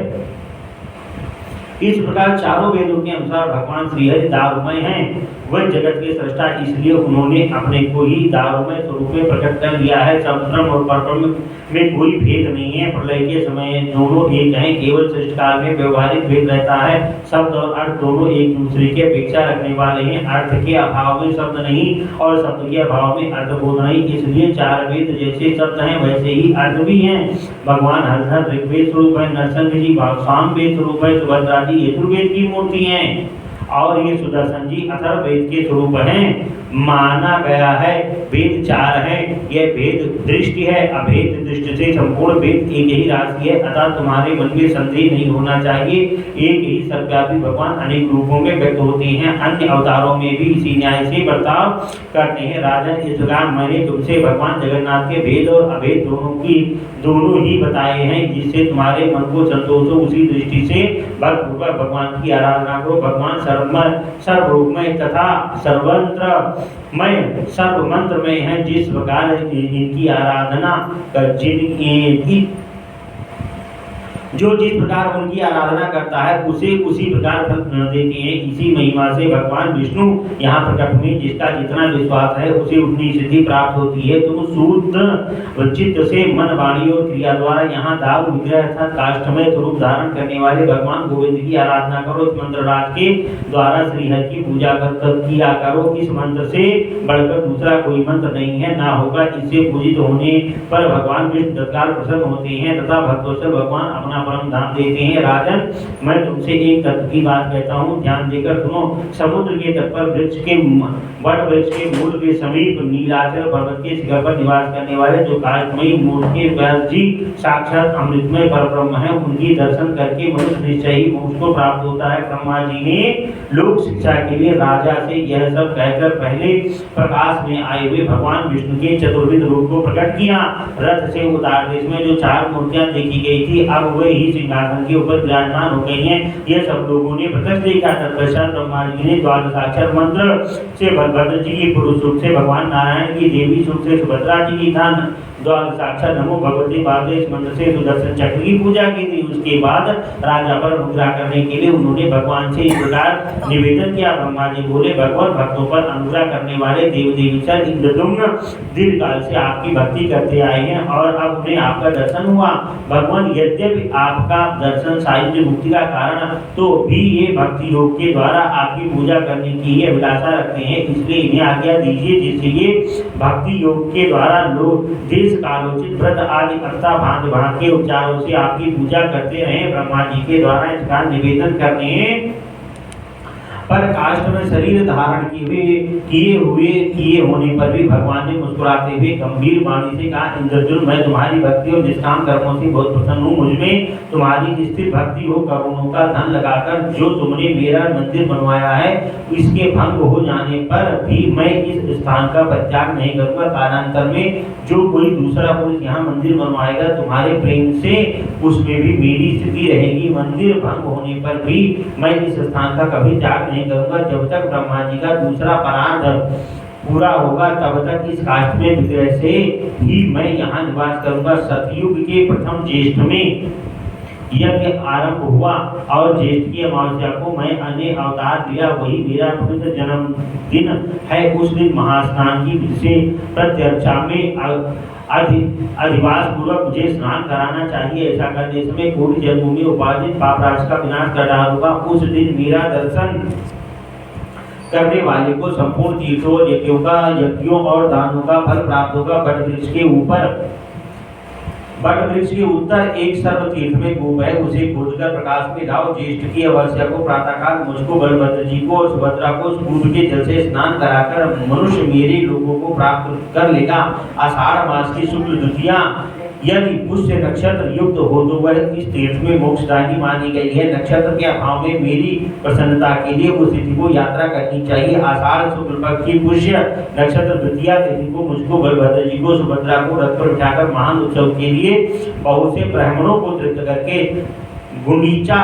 इस प्रकार चारों वेदों के अनुसार भगवान श्री हरि दारुमय हैं। वह जगत के सृष्टा, इसलिए उन्होंने अपने को ही दारुमय स्वरूप में प्रकट कर लिया है। ब्रह्म और परब्रह्म में कोई भेद नहीं है। प्रलय के समय दोनों एक हैं, केवल सृष्टि काल में व्यवहारिक भेद रहता है। शब्द और अर्थ दोनों एक दूसरे की अपेक्षा रखने वाले हैं। अर्थ के अभाव में शब्द नहीं और शब्द के अभाव में अर्थ बोध नहीं, इसलिए चार वेद जैसे शब्द हैं वैसे ही अर्थ भी हैं। भगवान हरिहर ऋग्वेद स्वरूप है, नरसिंह जी सामवेद स्वरूप है, सुभद्रा जी यजुर्वेद की मूर्ति हैं और ये सुदर्शन जी अथर्ववेद के स्वरूप हैं। माना गया है वेद चार हैं, यह भेद दृष्टि है। अभेद दृष्टि से संपूर्ण वेद एक ही राशि है, अतः तुम्हारे मन में संदेह नहीं होना चाहिए। एक ही सर्वव्यापी भगवान अनेक रूपों में व्यक्त होते हैं, अन्य अवतारों में भी इसी न्याय से बर्ताव करते हैं। राजन, इस प्रकार मैंने तुमसे भगवान जगन्नाथ के भेद और अभेद दोनों ही बताए हैं, जिससे तुम्हारे मन को संतोष हो। उसी दृष्टि से भक्तपूर्वक भगवान की आराधना करो। भगवान सर्वरूपमय तथा सर्वंत्रमय सर्वमंत्रमय है। जिस प्रकार इनकी आराधना जो जिस प्रकार उनकी आराधना करता है उसे उसी प्रकार फल देते हैं। इसी महिमा से भगवान विष्णु यहाँ प्रकट हुए। जिसका जितना विश्वास है उसे उतनी सिद्धि प्राप्त होती है। तुम शुद्ध चित्त से मन वाणी और क्रिया द्वारा यहाँ दाव विग्रह अर्थात काष्ठमय स्वरूप धारण करने वाले भगवान गोविंद की आराधना करो। इस मंत्र राज के द्वारा श्रीहरि की पूजा किया करो। इस मंत्र से बढ़कर दूसरा कोई मंत्र नहीं है, ना होगा। इससे पूजित होने पर भगवान विष्णु तत्काल प्रसन्न होते हैं तथा भक्तों भगवान अपना परम धाम देते हैं। राजन, मैं तुमसे एक तत्व की बात कहता हूँ, ध्यान देकर सुनो। समुद्र के तट पर वट वृक्ष के मूल के समीप नीलाचल पर्वत के शिखर पर निवास करने वाले जो काष्ठमयी मूर्ति के व्यास जी साक्षात अमृतमय परब्रह्म है, उनकी दर्शन करके मनुष्य निश्चय ही मोक्ष को प्राप्त होता है। ब्रह्मा जी ने लोक शिक्षा के लिए राजा से यह सब कहकर पहले प्रकाश में आए हुए भगवान विष्णु के चतुर्विध रूप को प्रकट किया। रथ से उतार देश में जो 4 मूर्तियां देखी गई थी, अब वे ही सिंहासन के ऊपर विराजमान हो गई हैं। यह सब लोगों ने प्रत्यक्ष देखा। तत्पश्चात ब्रह्मा जी ने द्वादशाक्षर मंत्र से बलभद्र जी की पुरुष रूप से भगवान नारायण की देवी रूप से सुभद्रा जी की धन द्वादशाक्षर नमो भगवते वासुदेव इस मंत्र से सुदर्शन चक्र की पूजा की थी। उसके बाद राजा पर अनुग्रह करने के लिए उन्होंने भगवान से इस प्रकार निवेदन किया। ब्रह्मा जी बोले, भगवान भक्तों पर अनुग्रह करने वाले देव देवीचर इंद्रदुम्न दीर्घ काल से आपकी भक्ति करते आए हैं और अब उन्हें आपका दर्शन हुआ। भगवान, यद्यपि आपका दर्शन साहित्य मुक्ति का कारण तो भी ये भक्ति योग के द्वारा आपकी पूजा करने की ही अभिलाषा रखते हैं, इसलिए इन्हें आज्ञा दीजिए जिससे ये भक्ति योग के द्वारा लोग देश कालोचित व्रत आदि अर्थात भांति के उपचारों से आपकी पूजा करते रहे। ब्रह्मा जी के द्वारा इसका निवेदन करने पर काष्ठ में शरीर धारण किए होने पर भी भगवान ने मुस्कुराते हुए गंभीर वाणी से कहा, इंद्रद्युम्न, मैं तुम्हारी भक्ति और निष्काम कर्मों से बहुत प्रसन्न हूँ। मुझमें तुम्हारी स्थिर भक्ति हो, करोड़ों का धन लगाकर जो तुमने मेरा मंदिर बनवाया है इसके भंग हो जाने पर भी मैं इस स्थान का परित्याग नहीं करूंगा। कालांतर में जो कोई दूसरा पुरुष यहाँ मंदिर बनवाएगा तुम्हारे प्रेम से उसमें भी मेरी स्थिति रहेगी। मंदिर भंग होने पर भी मैं इस स्थान का कभी त्याग नहीं करूंगा। जब तक ब्रह्मा जी का दूसरा परार्थ पूरा होगा तब तक इस काष्ठ में विग्रह से ही मैं यहाँ निवास करूंगा। सतयुग के प्रथम ज्येष्ठ में यज्ञ आरंभ हुआ और ज्येष्ठ की अमावस्या को मैं अन्य अवतार लिया, वही मेरा पवित्र जन्मदिन है। उस दिन महास्नान की विधि से प्रत्यर्चा में अधिवास पूर्वक मुझे स्नान कराना चाहिए। ऐसा करने समय कोटि जन्मों में उपार्जित पाप राशि का विनाश कर डालूंगा। उस दिन मेरा दर्शन करने वाले को संपूर्ण तीर्थों यज्ञों और दानों का फल प्राप्त होगा। बट वृक्ष के उत्तर एक सर्व तीर्थ में कूप है, उसे खोदकर प्रकाश में लाओ। ज्येष्ठ की अमावस्या को प्रातःकाल मुझको, बलभद्र जी को और सुभद्रा को कूप के जल से स्नान कराकर मनुष्य मेरे लोगों को प्राप्त कर लेगा। आषाढ़ मास की शुक्ल द्वितीया यदि पुष्य नक्षत्र युक्त हो तो वह इस तीर्थ में मोक्षदायी मानी गई है। नक्षत्र के अभाव में मेरी प्रसन्नता के लिए उस तिथि को यात्रा करनी चाहिए। आषाढ़ शुक्ल पक्ष की पुष्य नक्षत्र द्वितीया तिथि को मुझको, बलभद्र जी को, सुभद्रा को रथ पर उठाकर महान उत्सव के लिए बहुत से ब्राह्मणों को तृप्त करके गुंडीचा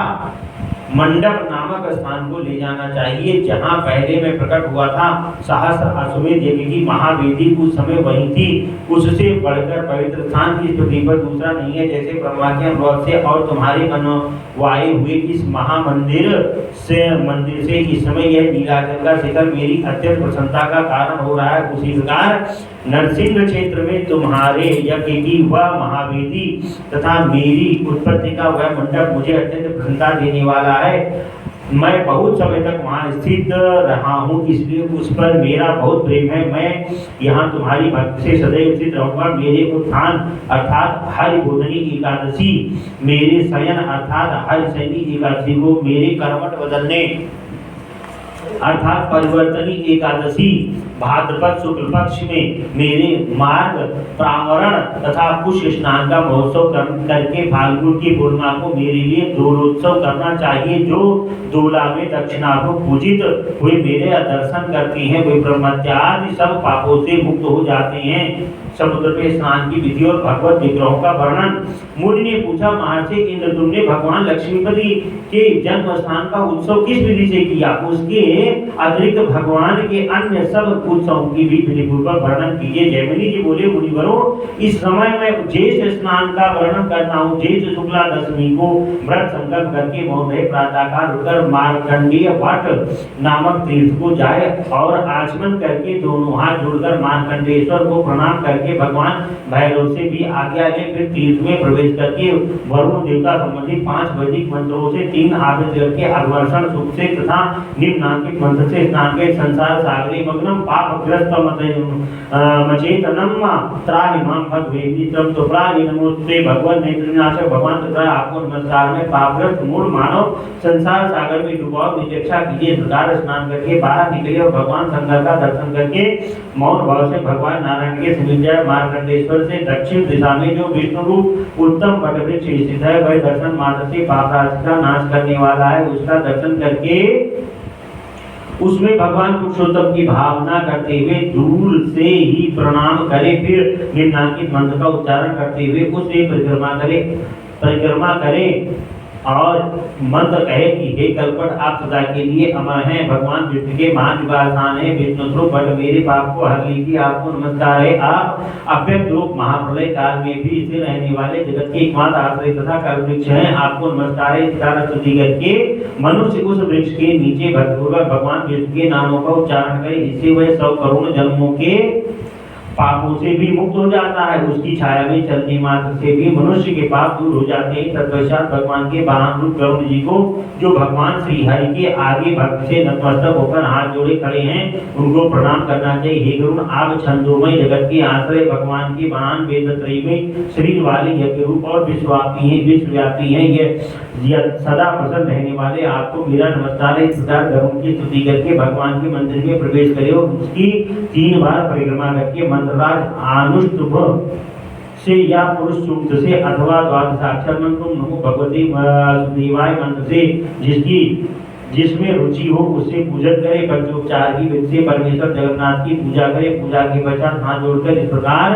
मंडप नामक स्थान को ले जाना चाहिए, जहां पहले में प्रकट हुआ था। सहस्त्र अश्वमेध यज्ञ की महावेदी उस समय वही थी। उससे बढ़कर पवित्र स्थान की पृथ्वी पर दूसरा नहीं है। जैसे ब्रह्मा के अनुरोध से और तुम्हारे मनवाए हुए इस महामंदिर से इस समय यह नीलाचल का शिखर मेरी अत्यंत प्रसन्नता का कारण हो रहा है, उसी प्रकार नरसिंह क्षेत्र में तुम्हारे यज्ञ की वह महावेदी तथा मेरी उत्पत्ति का वह मंडप मुझे अत्यंत प्रसन्नता देने वाला है। मैं बहुत समय तक वहाँ स्थित रहा हूँ, इसलिए उस पर मेरा बहुत प्रेम है। मैं यहाँ तुम्हारी भक्ति से सदैव स्थित रहूंगा। मेरे उत्थान अर्थात हरिबोधनी एकादशी, मेरे शयन अर्थात हरिशयनी एकादशी को, मेरे कर्मठ बदलने अर्थात परिवर्तनी एकादशी भाद्रपद शुक्ल पक्ष में मेरे मार्ग प्रावरण तथा पुष्य स्नान का महोत्सव करके फाल्गुन की पूर्णिमा को मेरे लिए दोलोत्सव करना चाहिए। जो दोला में दक्षिणा को पूजित हुए मेरे दर्शन करते हैं वे ब्रह्मत्यादि सब पापों से मुक्त हो जाते हैं। समुद्र में स्नान की विधि और भगवत विग्रहों का वर्णन। मुनि ने पूछा, महर्षि इंद्र, तुमने भगवान लक्ष्मीपति के जन्म स्थान का उत्सव किस विधि से किया? उसके अतिरिक्त भगवान के अन्य सब उत्सवों की भी विधिपूर्वक वर्णन कीजिए। जैमिनी जी बोले, मुनिवरों, इस समय मैं ज्येष्ठ स्नान का वर्णन करता हूँ। ज्येष्ठ शुक्ला दशमी को व्रत संकल्प करके मौन प्रातःकाल उठकर मार्कंडेय वट नामक तीर्थ को जाए और आचमन करके दोनों हाथ जोड़कर मार्कंडेश्वर को प्रणाम करके भगवान भैरव से भी आज्ञा ले फिर तीर्थ में प्रवेश करके वरुण देवता संबंधी 5 वैदिक मंत्रों से 3 आवेद करके अग्वर्षण सुख से तथा निम्नांकित मंत्र से स्नान के संसार सागरे मग्नम पापग्रस्त मचेतनम त्राहिमाम भगवेदित्रम तुप्राणि नमोस्ते भगवान नेत्रनाशक भगवान तथा आपको नमस्कार में पापग्रस्त मूल मानव संसार सागर में डूबा निरीक्षा कीजिए। प्रकार स्नान करके बाहर निकले और भगवान शंकर का दर्शन करके मौन भाव से भगवान नारायण के समीप जाए। मार्कंडेश्वर से दक्षिण दिशा में जो विष्णु रूप उत्तम वटवृक्ष स्थित है वह दर्शन मात्र से पाप राशि का नाश करने वाला है। उसका दर्शन करके उसमें भगवान पुरुषोत्तम की भावना करते हुए दूर से ही प्रणाम करे, फिर निम्नांकित मंत्र का उच्चारण करते हुए उसे परिक्रमा करे और मंत्र कहे कि हे कल्पट, आप सदा के लिए अमर हैं। भगवान विष्णु के महान विवाहस्थान है। विष्णु स्वरूप बट मेरे पाप को हर लीजिए, आपको नमस्कार है। आप अव्यक्त रूप महाप्रलय काल में भी स्थिर रहने वाले जगत के एकमात्र आश्रय तथा कल्पवृक्ष हैं, आपको नमस्कार है। इस प्रकार स्तुति करके मनुष्य उस वृक्ष के नीचे भक्तिपूर्वक भगवान विष्णु के नामों का उच्चारण करे, जिससे वह 100 करोड़ जन्मों के पापों से भी मुक्त हो जाता है। उसकी छाया में चलने मात्र से भी मनुष्य के पाप दूर हो जाते हैं। तत्पश्चात भगवान के वाहन रूप गरुड़ जी को, जो भगवान श्री हरि के आगे भक्त से नतमस्तक होकर हाथ जोड़े खड़े हैं, उनको प्रणाम करना चाहिए। हे गरुड़, आप छंदोमय जगत के आश्रय भगवान के वाहन वेदत्रयी में शरीर वाले यज्ञ रूप और विश्वव्यापी हैं। ये सदा प्रसन्न रहने वाले आपको मेरा नमस्कार है। इस प्रकार गरुड़ की स्तुति करके भगवान के मंदिर में प्रवेश करे और उसकी 3 बार परिक्रमा करके मंत्रराज अनुष्टुभ से या पुरुष सूक्त से अथवा द्वादशाक्षर मंत्र नमो भगवते वासुदेवाय मंत्र से जिसमें रुचि हो उससे पूजन करे। पंचोपचार की विधि से परमेश्वर जगन्नाथ की पूजा करे। पूजा के पश्चात हाथ जोड़कर इस प्रकार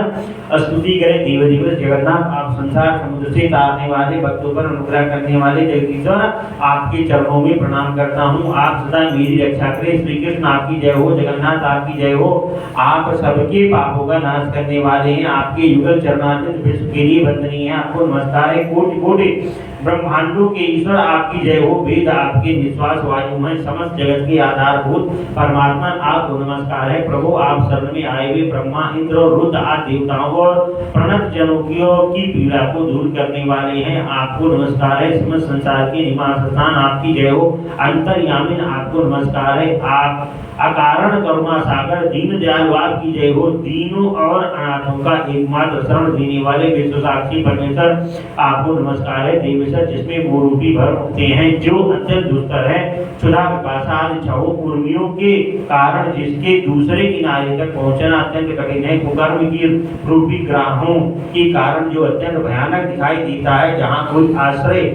स्तुति करें, देव देव जगन्नाथ, आप संसार समुद्र से तारने वाले, भक्तों पर अनुग्रह करने वाले जगदीश्वर, आपके चरणों में प्रणाम करता हूँ। आप सदा मेरी रक्षा करें। श्री कृष्ण आपकी जय हो, जगन्नाथ आपकी जय हो। आप सबके पापों का नाश करने वाले हैं। आपके युगल चरणार्चित विश्व के लिए वंदनीय है। आपको नमस्कार है। कोटि कोटि ब्रह्मांडों के ईश्वर आपकी जय हो। वेद आपके निश्वास वायु में समस्त जगत के आधारभूत परमात्मा आपको नमस्कार है। प्रभु, आप शरण में आए हुए ब्रह्मा, इंद्र और रुद्र आदि देवताओं और प्रणत जनों की पीड़ा को दूर करने वाले हैं, आपको नमस्कार है। समस्त संसार के निवास स्थान आपकी जय हो। अंतर्यामिन आपको नमस्कार है। आप अकारण करुणा सागर दीन दयालु आपकी जय हो। दीनों और अनाथों का एकमात्र शरण देने वाले विश्व साक्षी परमेश्वर आपको नमस्कार है। देवेश्वर, जिसमें मोरूपी भर उठते हैं, जो अत्यंत दुष्कर है, क्षुधा पिपासा आदि छहों उर्मियों के कारण जिसके दूसरे किनारे तक पहुंचना अत्यंत कठिन है। कुकर्म की रूपी ग्राहों के कारण जो अत्यंत भयानक दिखाई देता है, जहाँ कोई आश्रय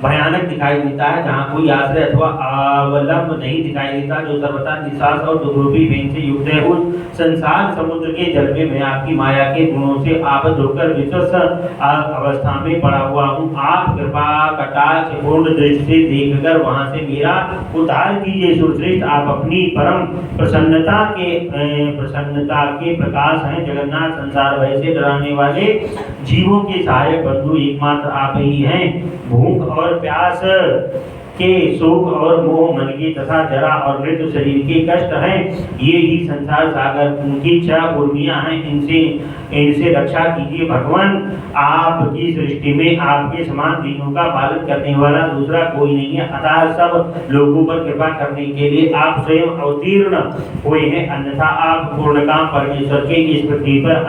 जहाँ कोई आश्रय अथवा अवलंब नहीं दिखाई देता, जो सर्वथा निशास और दुर्रूपी वेग से युक्त है। उस संसार समुद्र के जल में मैं आपकी माया के गुणों से आबद्ध होकर विश्वस्त अवस्था में पड़ा हुआ हूँ। आप कृपा कटाक्ष पूर्ण दृष्टि से देखकर वहां से मेरा उद्धार कीजिए। सुश्रेष्ठ, आप अपनी परम प्रसन्नता के प्रकाश हैं। जगन्नाथ, संसार भय से डराने वाले जीवों के सहायक बंधु एकमात्र आप ही हैं। भूख और प्यास के, शोक और मोह मन के तथा जरा और मृत्यु शरीर के कष्ट हैं, ये ही संसार सागर की 6 उर्मियां हैं। इनसे इनसे रक्षा कीजिए भगवान। आपकी सृष्टि में आपके समान दीनों का पालन करने वाला दूसरा कोई नहीं है, अतः सब लोगों पर कृपा करने के लिए आप स्वयं अवतीर्ण हुए हैं, अन्यथा आप पूर्णकाम परमेश्वर के इस पृथ्वी पर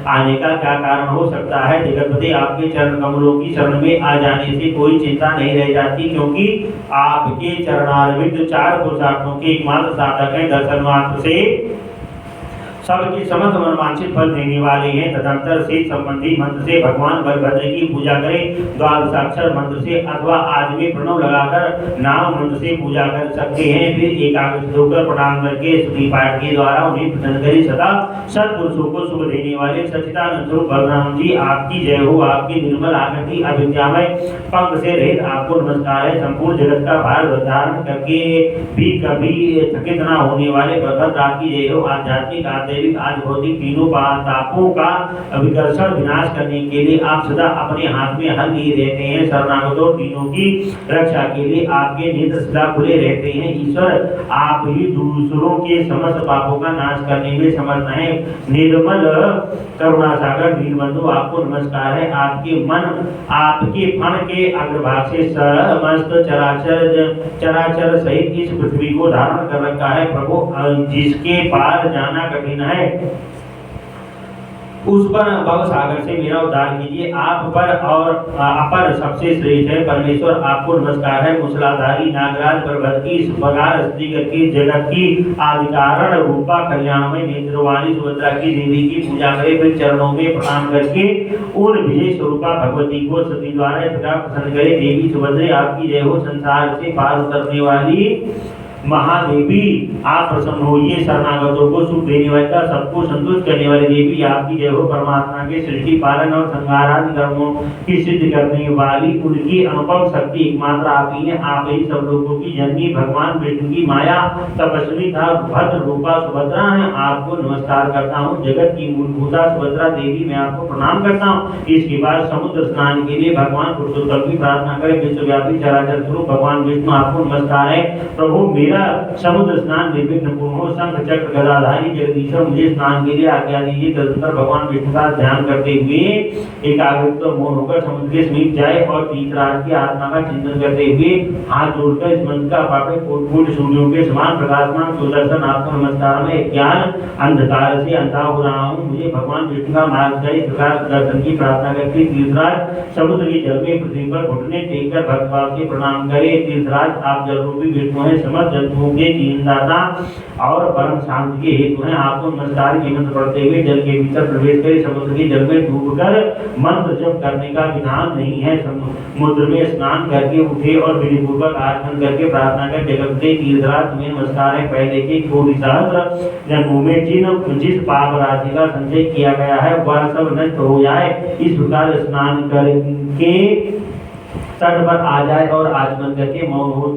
आने का क्या कारण हो सकता है। जगतपति, आपके चरण कमलों की शरण में आ जाने से कोई चिंता नहीं रह जाती, क्योंकि आपके चरणारविंद चार पुरुषार्थों के एकमात्र साधक हैं। दर्शन मात्र से सबके समस्त मनवांछित फल देने वाले हैं। तदंतर से संबंधी मंत्र से भगवान बलभद्र की पूजा करें। द्वादशाक्षर मंत्र से अथवा आज में प्रणव लगाकर नाम मंत्र से पूजा कर सकते हैं। फिर एकाग्रचित होकर प्रणाम करके स्तुति पाठ के द्वारा उन्हें प्रसन्न करें। सदा सत्पुरुषों को सुख देने वाले सच्चिदानंद स्वरूप बलराम जी, आपकी जय हो। आपकी निर्मल आकृति अविद्यामय पंख से रहित आपको नमस्कार है। संपूर्ण जगत का भार धारण करके भी कभी थकित न होने वाले बलभद्र, आपकी जय हो। आध्यात्मिक दैविक आज भौतिक तीनों तापों का विकर्षण विनाश करने के लिए आप सदा अपने हाथ में हल लिए रहते हैं। शरणागतों तीनों की रक्षा के लिए आपके नेत्र सदा खुले रहते हैं। ईश्वर, आप ही दूसरों के समस्त पापों का नाश करने में समर्थ हैं। निर्मल करुणा सागर दीनबंधु, आपको नमस्कार है। आपके मन आपके फण के अग्रभाग से समस्त चराचर सहित इस पृथ्वी को धारण कर रखा है। प्रभु, जिसके पार जाना कठिन है, उस पर भव सागर से मेरा उद्धार कीजिए। आप पर और अपर सबसे श्रेष्ठ है। परमेश्वर, आपको नमस्कार है। मूसलाधारी नागराज बलभद्र की बगार स्त्री करके जगत की आदिकारण रूपा कल्याणमय नेत्रवाणी सुभद्रा की देवी की पूजा करें। फिर चरणों में प्रणाम करके उन विजय स्वरूपा भगवती को सती द्वारा सदा प्रसन्न करें। देवी सुभद्रे, आपकी जय हो। संसार से पार उतरने वाली महादेवी, आप प्रसन्न होइए। शरणागतों को सुख देने वाली, सबको संतुष्ट करने वाली देवी, आपकी जय हो। परमात्मा के सृष्टि पालन और संहार आदि कर्मों की सिद्ध करने वाली उनकी अनुपम शक्ति एकमात्र आप ही हैं। आप ही सब लोगों की जननी, भगवान विष्णु की माया तपस्वी था भद्र रूपा सुभद्रा है। आपको नमस्कार करता हूँ। जगत की मूलभूता सुभद्रा देवी, मैं आपको प्रणाम करता हूँ। इसके बाद समुद्र स्नान के लिए भगवान पुरुषोत्तम की प्रार्थना करें। विश्वव्यापी चराचर स्वरूप भगवान विष्णु, आपको नमस्कार है। प्रभु, समुद्र स्नान निर्विघ्न पूर्ण हो। शंख चक्र गदाधारी जगदीश्वर, मुझे स्नान के लिए आज्ञा दीजिए। तदनंतर भगवान विष्णु का ध्यान करते हुए एकाग्रचित्त मौन होकर समुद्र के समीप जाए और तीर्थराज की आत्मा का चिंतन करते हुए हाथ जोड़कर इस मंत्र का पाठ करें। कोटि सूर्यों के समान प्रकाशमान सुदर्शन, आपको नमस्कार। मैं ज्ञान अंधकार से अंधा हो रहा हूँ, मुझे भगवान विष्णु का मार्गदर्शन प्रकाश दर्शन की प्रार्थना करके तीर्थराज समुद्र के जल में पृथ्वी पर घुटने टेककर भक्तिभाव से प्रणाम करें। तीर्थराज, आप जल रूपी विष्णु हैं, समस्त जंतुओं के जीवनदाता और परम शांति के हेतु हैं। आपको नमस्कार के मंत्र पढ़ते हुए जल के भीतर प्रवेश करें। समुद्र के जल में डूबकर मंत्र जप करने का विधान नहीं है। समुद्र में स्नान करके उठे और विधिपूर्वक आचमन करके प्रार्थना कर जगतपति तीर्थराज, तुम्हें नमस्कार है। पहले के कोटि सहस्त्र जन्मों में जिस पाप राशि का संचय किया गया है वह सब नष्ट हो जाए, इस प्रकार स्नान करके तट पर आ जाए और आचमन करके मौन हो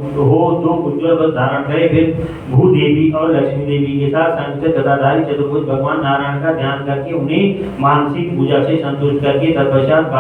दो उज्ज्वल वस्त्र धारण करे। फिर भूदेवी और लक्ष्मी देवी के साथ शंख गदाधारी चतुर्भुज भगवान नारायण का ध्यान करके उन्हें मानसिक पूजा से संतुष्ट करके तत्पश्चात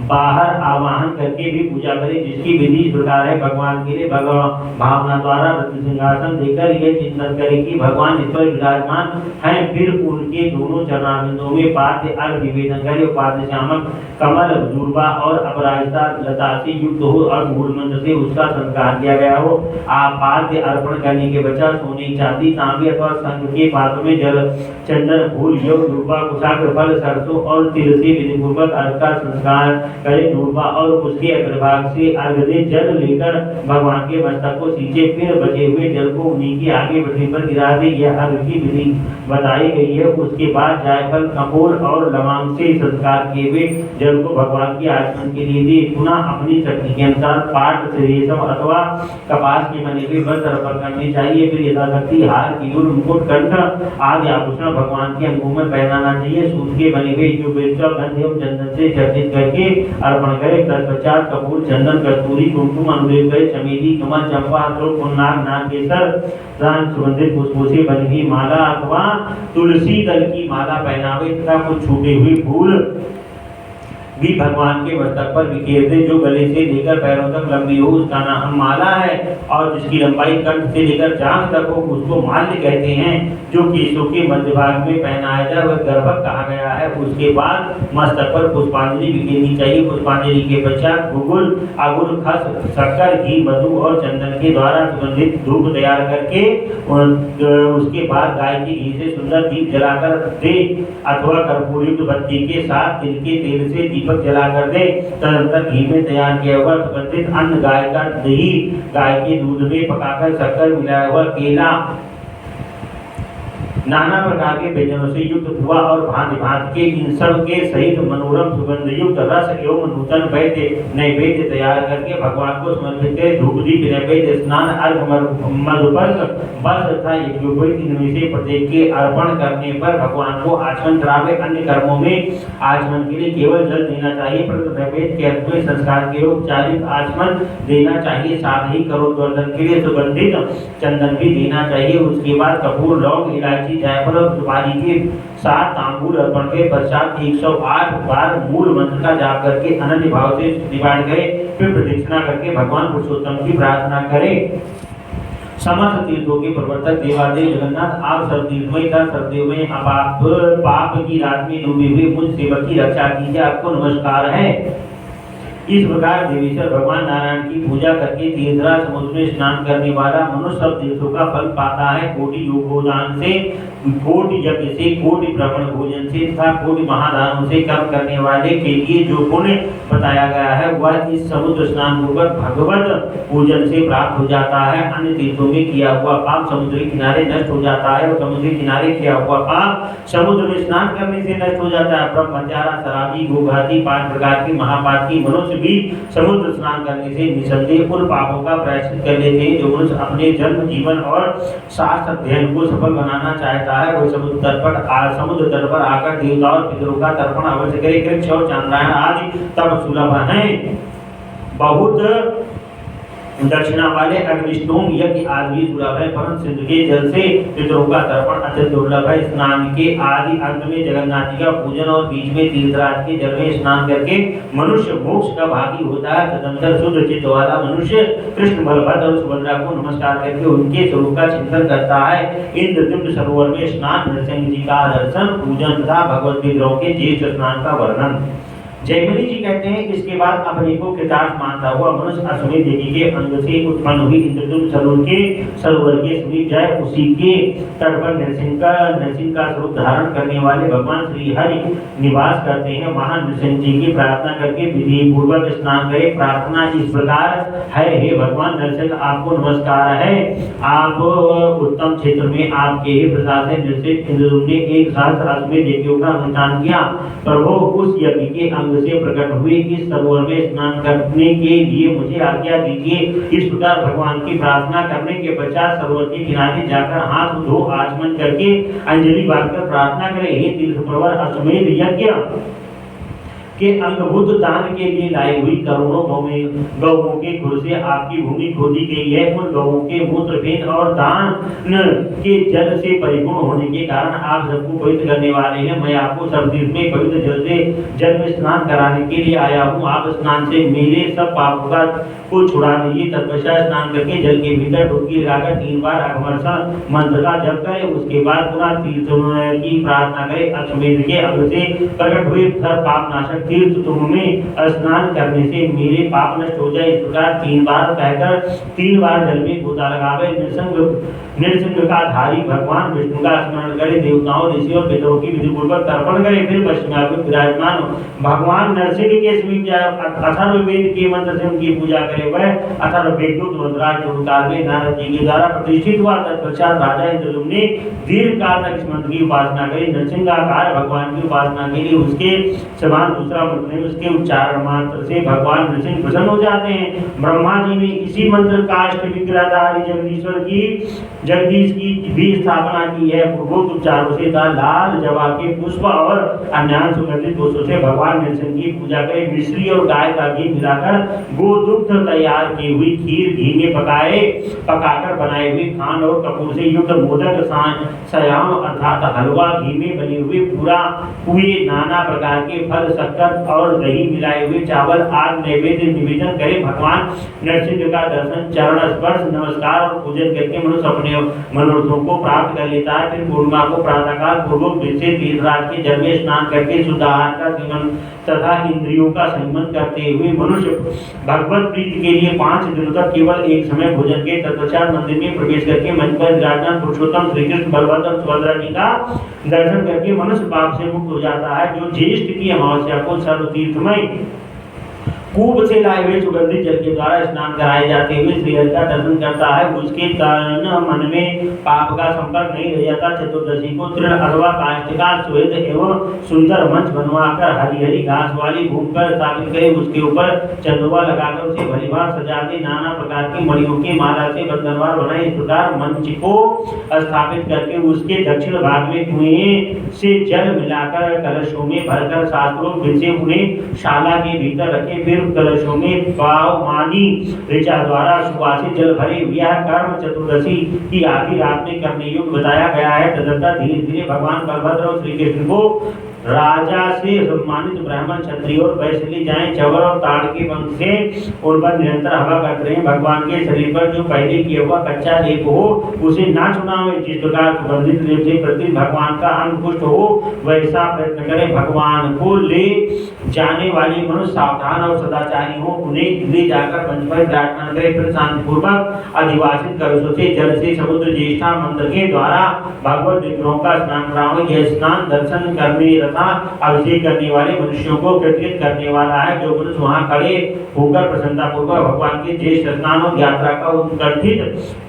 बाहर आवाहन करके भी पूजा करें। जिसकी विधि इस प्रकार है। भगवान के लिए भावना द्वारा रत्न सिंहासन देकर यह चिंतन करें कि भगवान इस पर विराजमान हैं। फिर उनके दोनों चरणारविंदों में पाद्य अर्घ निवेदन करें। पाद्य श्यामक कमल दूर्वा और अपराजिता लता से युक्त हो और मूल मंत्र से उसका संस्कार किया गया हो। आप पाद्य अर्पण करने के बजाय सोने, चांदी, तांबे अथवा शंख के पात्र में जल, चंदन, फूल, योग, दूर्वा, कुशाग्र फल, सरसों और तिल से विधिपूर्वक अर्घ का संस्कार करें। दूर्वा और उसके अग्रभाग से अर्घ दे जल लेकर भगवान के मस्तक को सींचे। फिर बचे हुए जल को उन्हीं के आगे पृथ्वी पर गिरा दे। यह अर्घ की विधि बताई गई है। उसके बाद जायफल, कपूर और लवंग से संस्कार किए हुए जल को भगवान के आचमन के लिए दे। पुनः अपनी शक्ति के अनुसार पाट से रेशम अथवा कपास के बने हुए वस्त्र अर्पण करने चाहिए। फिर यथाशक्ति हार, कीयूर, मुकुट, कंठ आदि आभूषण भगवान के अंगों में पहनाना चाहिए। सूत के बने हुए गंध एवं चंदन से चर्चित करके अर्पण करें। तत्पश्चात कपूर, चंदन, कस्तूरी, कुमकुम, अनुलेप करें। चमेली, कमल, चंपा, अशोक, पुन्नाग, नागकेसर, सुगंधित पुष्पों से बनी हुई माला अथवा तुलसी दल की माला पहनावे तथा कुछ छूटे हुए फूल भी भगवान के मस्तक पर बिखेर दे। जो गले से लेकर पैरों तक लंबी हो उसका नाम माला है, और जिसकी लंबाई कंठ से लेकर जांघ तक हो उसको माल्य कहते हैं। जो केशों के मध्य भाग में पहनाया जाए वह गर्भक कहा गया है। उसके बाद मस्तक पर पुष्पांजलि बिखेरनी चाहिए। पुष्पांजलि के पश्चात गुगुल, अगुल, खस, शक्कर, घी, मधु और चंदन के द्वारा सुगंधित धूप तैयार करके उसके बाद गाय के घी से सुंदर दीप जलाकर दे, अथवा कर्पूरयुक्त बत्ती के साथ तिल के तेल से दीपक जलाकर दे। तदनंतर घी में तैयार किया हुआ सुगंधित अन्न, गाय का दही, गाय के दूध में पकाकर शक्कर मिलाया हुआ केला, नाना प्रकार के व्यंजनों से युक्त हुआ और भांति भांति के इन सब के सहित मनोरम सुगंध युक्त रस एवं नूतन वैद्य नैवेद्य तैयार करके भगवान को समर्पित करे। धूप दीप नैवेद्य स्नान अर्घ मधुपर्क बस तथा यज्ञोपवीत इनमें से प्रत्येक के अर्पण करने पर भगवान को आचमन करावे। अन्य कर्मों में आचमन के लिए केवल जल देना चाहिए, परंतु नैवेद्य के अंत में संस्कार के औपचारिक आचमन देना चाहिए। साथ ही करोड़वर्धन के लिए सुगंधित चंदन भी देना चाहिए। उसके बाद कपूर, लौंग, इलायची, जायफल और सुपारी के साथ तांबूल अर्पण के पश्चात 108 बार मूल मंत्र का जाप करके अनन्य भाव से स्तुतिपाठ करें। फिर प्रदक्षिणा करके भगवान पुरुषोत्तम की प्रार्थना करें। समस्त तीर्थों के प्रवर्तक देवादेव जगन्नाथ, आप सब तीर्थमय था सरदेव में आप पाप की रात में डूबे हुए मुझ सेवक की रक्षा कीजिए, आपको नमस्कार है। इस प्रकार देवेश्वर भगवान नारायण की पूजा करके तीर्थराज समुद्र में स्नान करने वाला मनुष्य सब तीर्थों का फल पाता है। कोटि योगदान से, कोटि यज्ञ से, कोटि ब्राह्मण भोजन से तथा कोटि महादानों से कर्म करने वाले के लिए जो पुण्य बताया गया है वह इस समुद्र स्नान पूर्वक भगवत पूजन से प्राप्त हो जाता है। अन्य तीर्थों में किया हुआ पाप समुद्र के किनारे नष्ट हो जाता है, और समुद्र के किनारे किया हुआ पाप समुद्र में स्नान करने से नष्ट हो जाता है। ब्रह्म हत्यारा, शराबी, गोघाती, 5 प्रकार की महापातकी मनुष्य भी समुद्र स्नान करने से निसंदेह उन पापों का प्रायश्चित कर लेते हैं। जो मनुष्य अपने जन्म, जीवन और शास्त्र अध्ययन को सफल बनाना चाहता है वह समुद्र तट पर आकर देवता और पितरों का तर्पण अवश्य करे। कृष्ण और चंद्रायण आदि तब सुलभ हैं। बहुत दक्षिणा वाले अग्निष्टोम यज्ञ आदि भी दुर्लभ है, परंतु सिंधु के जल से पितरों का तर्पण अत्यंत दुर्लभ है। स्नान के आदि अंत में जगन्नाथ जी का पूजन और बीच में तीर्थराज के जल में स्नान करके मनुष्य मोक्ष का भागी होता है। तदनंतर शुद्ध चित्त वाला मनुष्य कृष्ण, बलभद्र और सुभद्रा को नमस्कार करके उनके स्वरूप का चिंतन करता है। इंद्रद्युम्न सरोवर में स्नान, नरसिंह जी का दर्शन, पूजन तथा भगवत विग्रहों के ज्येष्ठ स्नान का वर्णन। जयमिनी जी कहते हैं, इसके बाद अपने को कृतार्थ मानता हुआ मनुष्य अश्वमेध यज्ञ के अंग से उत्पन्न हुई इंद्रद्युम्न सरोवर के समीप जाए। उसी के तट पर नरसिंह का स्वरूप धारण करने वाले भगवान श्री हरि निवास करते हैं। वहां नरसिंह जी की प्रार्थना करके विधि पूर्वक स्नान करें। प्रार्थना इस प्रकार है, हे भगवान नरसिंह, आपको नमस्कार है। आप उत्तम क्षेत्र में आपके ही प्रसाद से नरसिंह इंद्रद्युम्न ने एक साथ अश्वमेध यज्ञों का अनुष्ठान किया। प्रभु उस यज्ञ के अंग से प्रकट हुए इस सरोवर में स्नान करने के लिए मुझे आज्ञा दीजिए। इस प्रकार भगवान की प्रार्थना करने के पश्चात सरोवर के किनारे जाकर हाथ धो आचमन करके अंजलि बांधकर प्रार्थना करें, हे तीर्थ प्रवर अश्वमेध यज्ञ के अंगभूत दान के लिए लाई हुई करोड़ों गौओं के खुर से आपकी भूमि खोदी गई है। उन गौओं के मूत्र, फेन और दान के जल से परिपूर्ण होने के कारण आप सबको पवित्र करने वाले हैं। मैं आपको सब तीर्थ में पवित्र जल में स्नान कराने के लिए आया हूँ। आप स्नान से मेरे सब पापों को छुड़ा दीजिए। तत्पश्चात स्नान करके जल के भीतर डुबकी लगाकर 3 बार अघमर्षण मंत्र का जप करें। उसके बाद पुनः तीर्थ की प्रार्थना करें। अश्वमेध के अंग से प्रकट हुए सर्व पाप नाशक तीर्थ तुम में स्नान करने से मेरे पाप नष्ट हो जाए। इस प्रकार 3 बार कहकर 3 बार जल में गोता लगावे। नृसिंह का धारी भगवान विष्णु का स्मरण करे। देवताओं, ऋषियों और पितरों की विधि पूर्वक तर्पण करे। फिर पश्चिम विराजमान भगवान नरसिंह के समीप जाए। अथर्ववेद के मंत्र से उनकी पूजा करे। वह अथर्ववेद मंत्रार्थ काल में नारद जी के द्वारा प्रतिष्ठित हुआ। तत्पश्चात राजा इंद्रद्युम्न ने दीर्घ काल तक इस मंत्र की उपासना करी। नरसिंह का कार्य भगवान की उपासना के लिए उसके समान दूसरा मंत्र नहीं, उसके उच्चारण मात्र से भगवान नरसिंह प्रसन्न हो जाते हैं। ब्रह्मा जी ने इसी मंत्र काष्ठ विग्रहधारी जगदीश की भी स्थापना की है। पूर्वोक्त उच्चारों से लाल जवा के पुष्प और अन्य सुगंधित पुष्पों से भगवान नरसिंह की पूजा करें। मिश्री और गाय का घी मिलाकर गोदुग्ध तैयार की हुई खीर, घी में पकाकर बनाए हुए खांड और कपूर से युक्त मोदक, सयाम अर्थात हलवा, घी में बने हुए पूरे नाना प्रकार के फल, शक्कर, शक्कर और दही मिलाए हुए चावल आदि नैवेद्य निवेदन करे। भगवान नरसिंह का दर्शन, चरण स्पर्श, नमस्कार और पूजन करके मनुष्य अपने मनोरथों को प्राप्त कर लेता है। फिर पूर्णिमा को प्रातःकाल पूर्वक से तीर्थराज के जल में स्नान करके शुद्ध आहार का सेवन तथा इंद्रियों का संयमन करते हुए मनुष्य भगवत प्रीति के लिए 5 दिनों तक केवल एक समय भोजन के तत्पश्चात मंदिर में प्रवेश करके मंच पर विराजमान पुरुषोत्तम श्री कृष्ण बलभद्र और सुभद्रा जी का दर्शन करके मनुष्य पाप से मुक्त हो जाता है। जो ज्येष्ठ की अमावस्या को सर्व तीर्थमय कूप से लाए हुए सुगंधित जल के द्वारा स्नान कराए जाते हुए श्री हरि का दर्शन करता है, उसके तन मन में पाप का संपर्क नहीं रह जाता। चतुर्दशी को तृण अथवा काष्ठ का श्वेत एवं सुंदर मंच बनवाकर हरी हरी घास वाली भूमि पर स्थापित करे, उसके ऊपर चंदुआ लगाकर उसे भलीभांति सजा दे, नाना प्रकार की मणियों की माला से बंधनवार बनाए। इस प्रकार मंच को स्थापित करके उसके दक्षिण भाग में कुएं से जल मिलाकर कलशों में भरकर शास्त्रोक्त विधि से उन्हें शाला के भीतर रखे। फिर कलशों में पावमानी ऋचा द्वारा सुवासित जल भरे। यह कर्म चतुर्दशी की आधी रात में करने योग्य बताया गया है। तदंतर धीरे धीरे भगवान बलभद्र और श्री कृष्ण को राजा से सम्मानित ब्राह्मण, क्षत्रिय और वैश्य ले जाएं। चवर और ताड़ के पंख से उन पर निरंतर हवा करते रहे। भगवान के शरीर पर जो पहले किया हुआ कच्चा लेप हो उसे ना छुड़ावे। जिस प्रकार सुगंधित लेप से प्रति भगवान का अंग पुष्ट हो वैसा प्रयत्न करें। भगवान को ले जाने वाले मनुष्य सावधान और सदाचारी हो, उन्हें ले जाकर मंच पर विराजमान करें। फिर शांतिपूर्वक अधिवासित कलशों से जल से समुद्र ज्येष्ठा मंत्र के द्वारा भगवत विग्रहों का स्नान कराओ। यह स्नान दर्शन करने तथा अभिषेक करने वाले मनुष्यों को कृतकृत करने वाला है। जो मनुष्य वहां खड़े होकर प्रसन्नतापूर्वक भगवान के ज्येष्ठ स्नान और यात्रा का उत्कंठित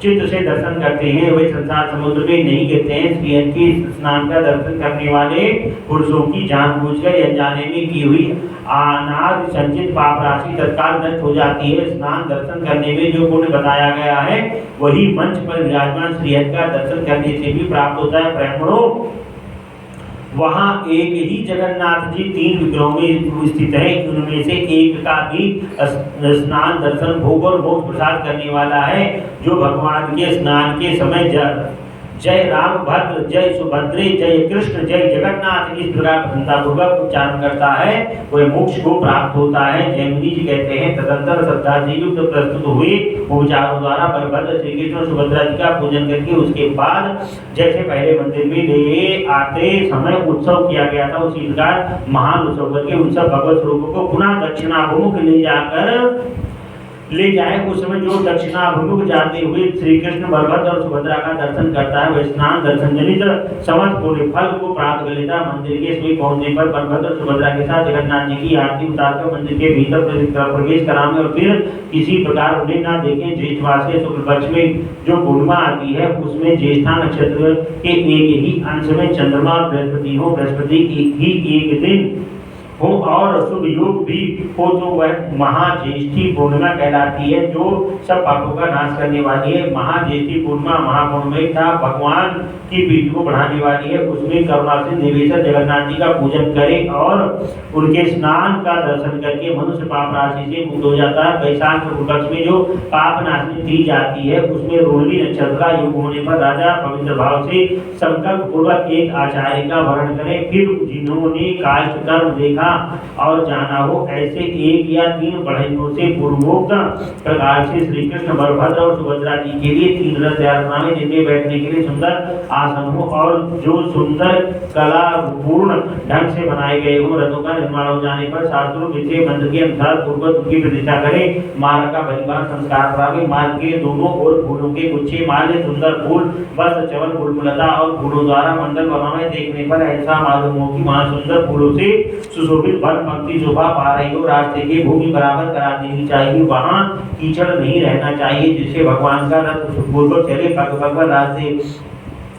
चित्त से दर्शन करते हैं वे संसार समुद्र में नहीं गिरते हैं। श्री के स्नान का दर्शन करने वाले पुरुषों की जानबूझकर अनजाने में की हुई अनाद संचित पाप राशि तत्काल नष्ट हो जाती है। स्नान दर्शन करने में जो पुण्य बताया गया है वही मंच पर विराजमान श्री का दर्शन करने से भी प्राप्त होता है। ब्राह्मणों, वहां एक ही जगन्नाथ जी 3 विग्रहों में स्थित है। उनमें से एक का भी स्नान दर्शन भोग और मोक्ष प्रसाद करने वाला है। जो भगवान के स्नान के समय जय राम भद्र, जय सुभद्रे, जय कृष्ण, जय जगन्नाथ इस प्रकार प्रसन्नतापूर्वक उच्चारण करता है वह मोक्ष को प्राप्त होता है। जयमुनि जी कहते हैं तदंतर श्रद्धा से युक्त प्रस्तुत हुए उपचारों द्वारा बलभद्र, श्री कृष्ण और सुभद्रा जी का पूजन करके उसके बाद जैसे पहले मंदिर में ले आते समय उत्सव किया गया था उसी प्रकार महान उत्सव करके उत्सव भगवत स्वरूप को पुनः दक्षिणाभिमुख ले जाए। उस समय जो दक्षिणाभिमुख जाते हुए श्री कृष्ण बलभद्र और सुभद्रा का दर्शन करता है वह स्नान दर्शन जनित समस्त पूरे फल को प्राप्त कर लेता है। मंदिर के समीप पहुंचने पर बलभद्र और सुभद्रा के साथ जगन्नाथ जी की आरती उतारकर मंदिर के भीतर प्रवेश कराने और फिर किसी प्रकार उन्हें न देखें। ज्येष्ठमास के शुक्ल पक्ष में जो पूर्णिमा आती है उसमें ज्येष्ठा नक्षत्र के एक ही अंश में चंद्रमा और बृहस्पति हो, बृहस्पति एक दिन हो और शुभ योग भी हो तो वह महाज्येष्ठी पूर्णिमा कहलाती है जो सब पापों का नाश करने वाली है। महाज्येष्ठी पूर्णिमा महापूर्णिमा था भगवान की प्रीति को बढ़ाने वाली है। उसमें करुणा से निवेशक जगन्नाथ जी का पूजन करे और उनके स्नान का दर्शन करके मनुष्य पाप राशि से मुक्त हो जाता है। वैशाख शुक्ल पक्ष में जो पाप नाशनी दी जाती है उसमें रोहिणी नक्षत्र का योग होने पर राजा पवित्र भाव से संकल्प पूर्वक एक आचार्य का वर्ण करें। फिर जिन्होंने काष्ठ कर्म देखा और जाना हो ऐसे 1 या 3 बढ़इयों से पूर्वोक्त प्रकार से श्री कृष्ण बलभद्र और सुभद्रा जी के लिए 3 रथ तैयार करावे जिनमें बैठने के लिए सुंदर आसन हो और जो सुंदर कला पूर्ण ढंग से बनाए गए हो। रथों का निर्माण हो जाने पर शास्त्रों विषय मंत्र के अनुसार पूर्वक उनकी प्रतिष्ठा करें। मार्ग का परिवार संस्कार करावे। मार्ग के दोनों ओर फूलों के गुच्छे, माले, सुंदर फूल, बस, चवल, गुलमुलता और फूलों द्वारा मंडल बनावे। देखने पर ऐसा मालूम हो कि वहां सुंदर फूलों से सुशोभित वन पंक्ति शोभा पा रही हो। रास्ते की भूमि बराबर करा देनी चाहिए। वहां कीचड़ नहीं रहना चाहिए जिससे भगवान का रथ पूर्वक चले। भगवान रास्ते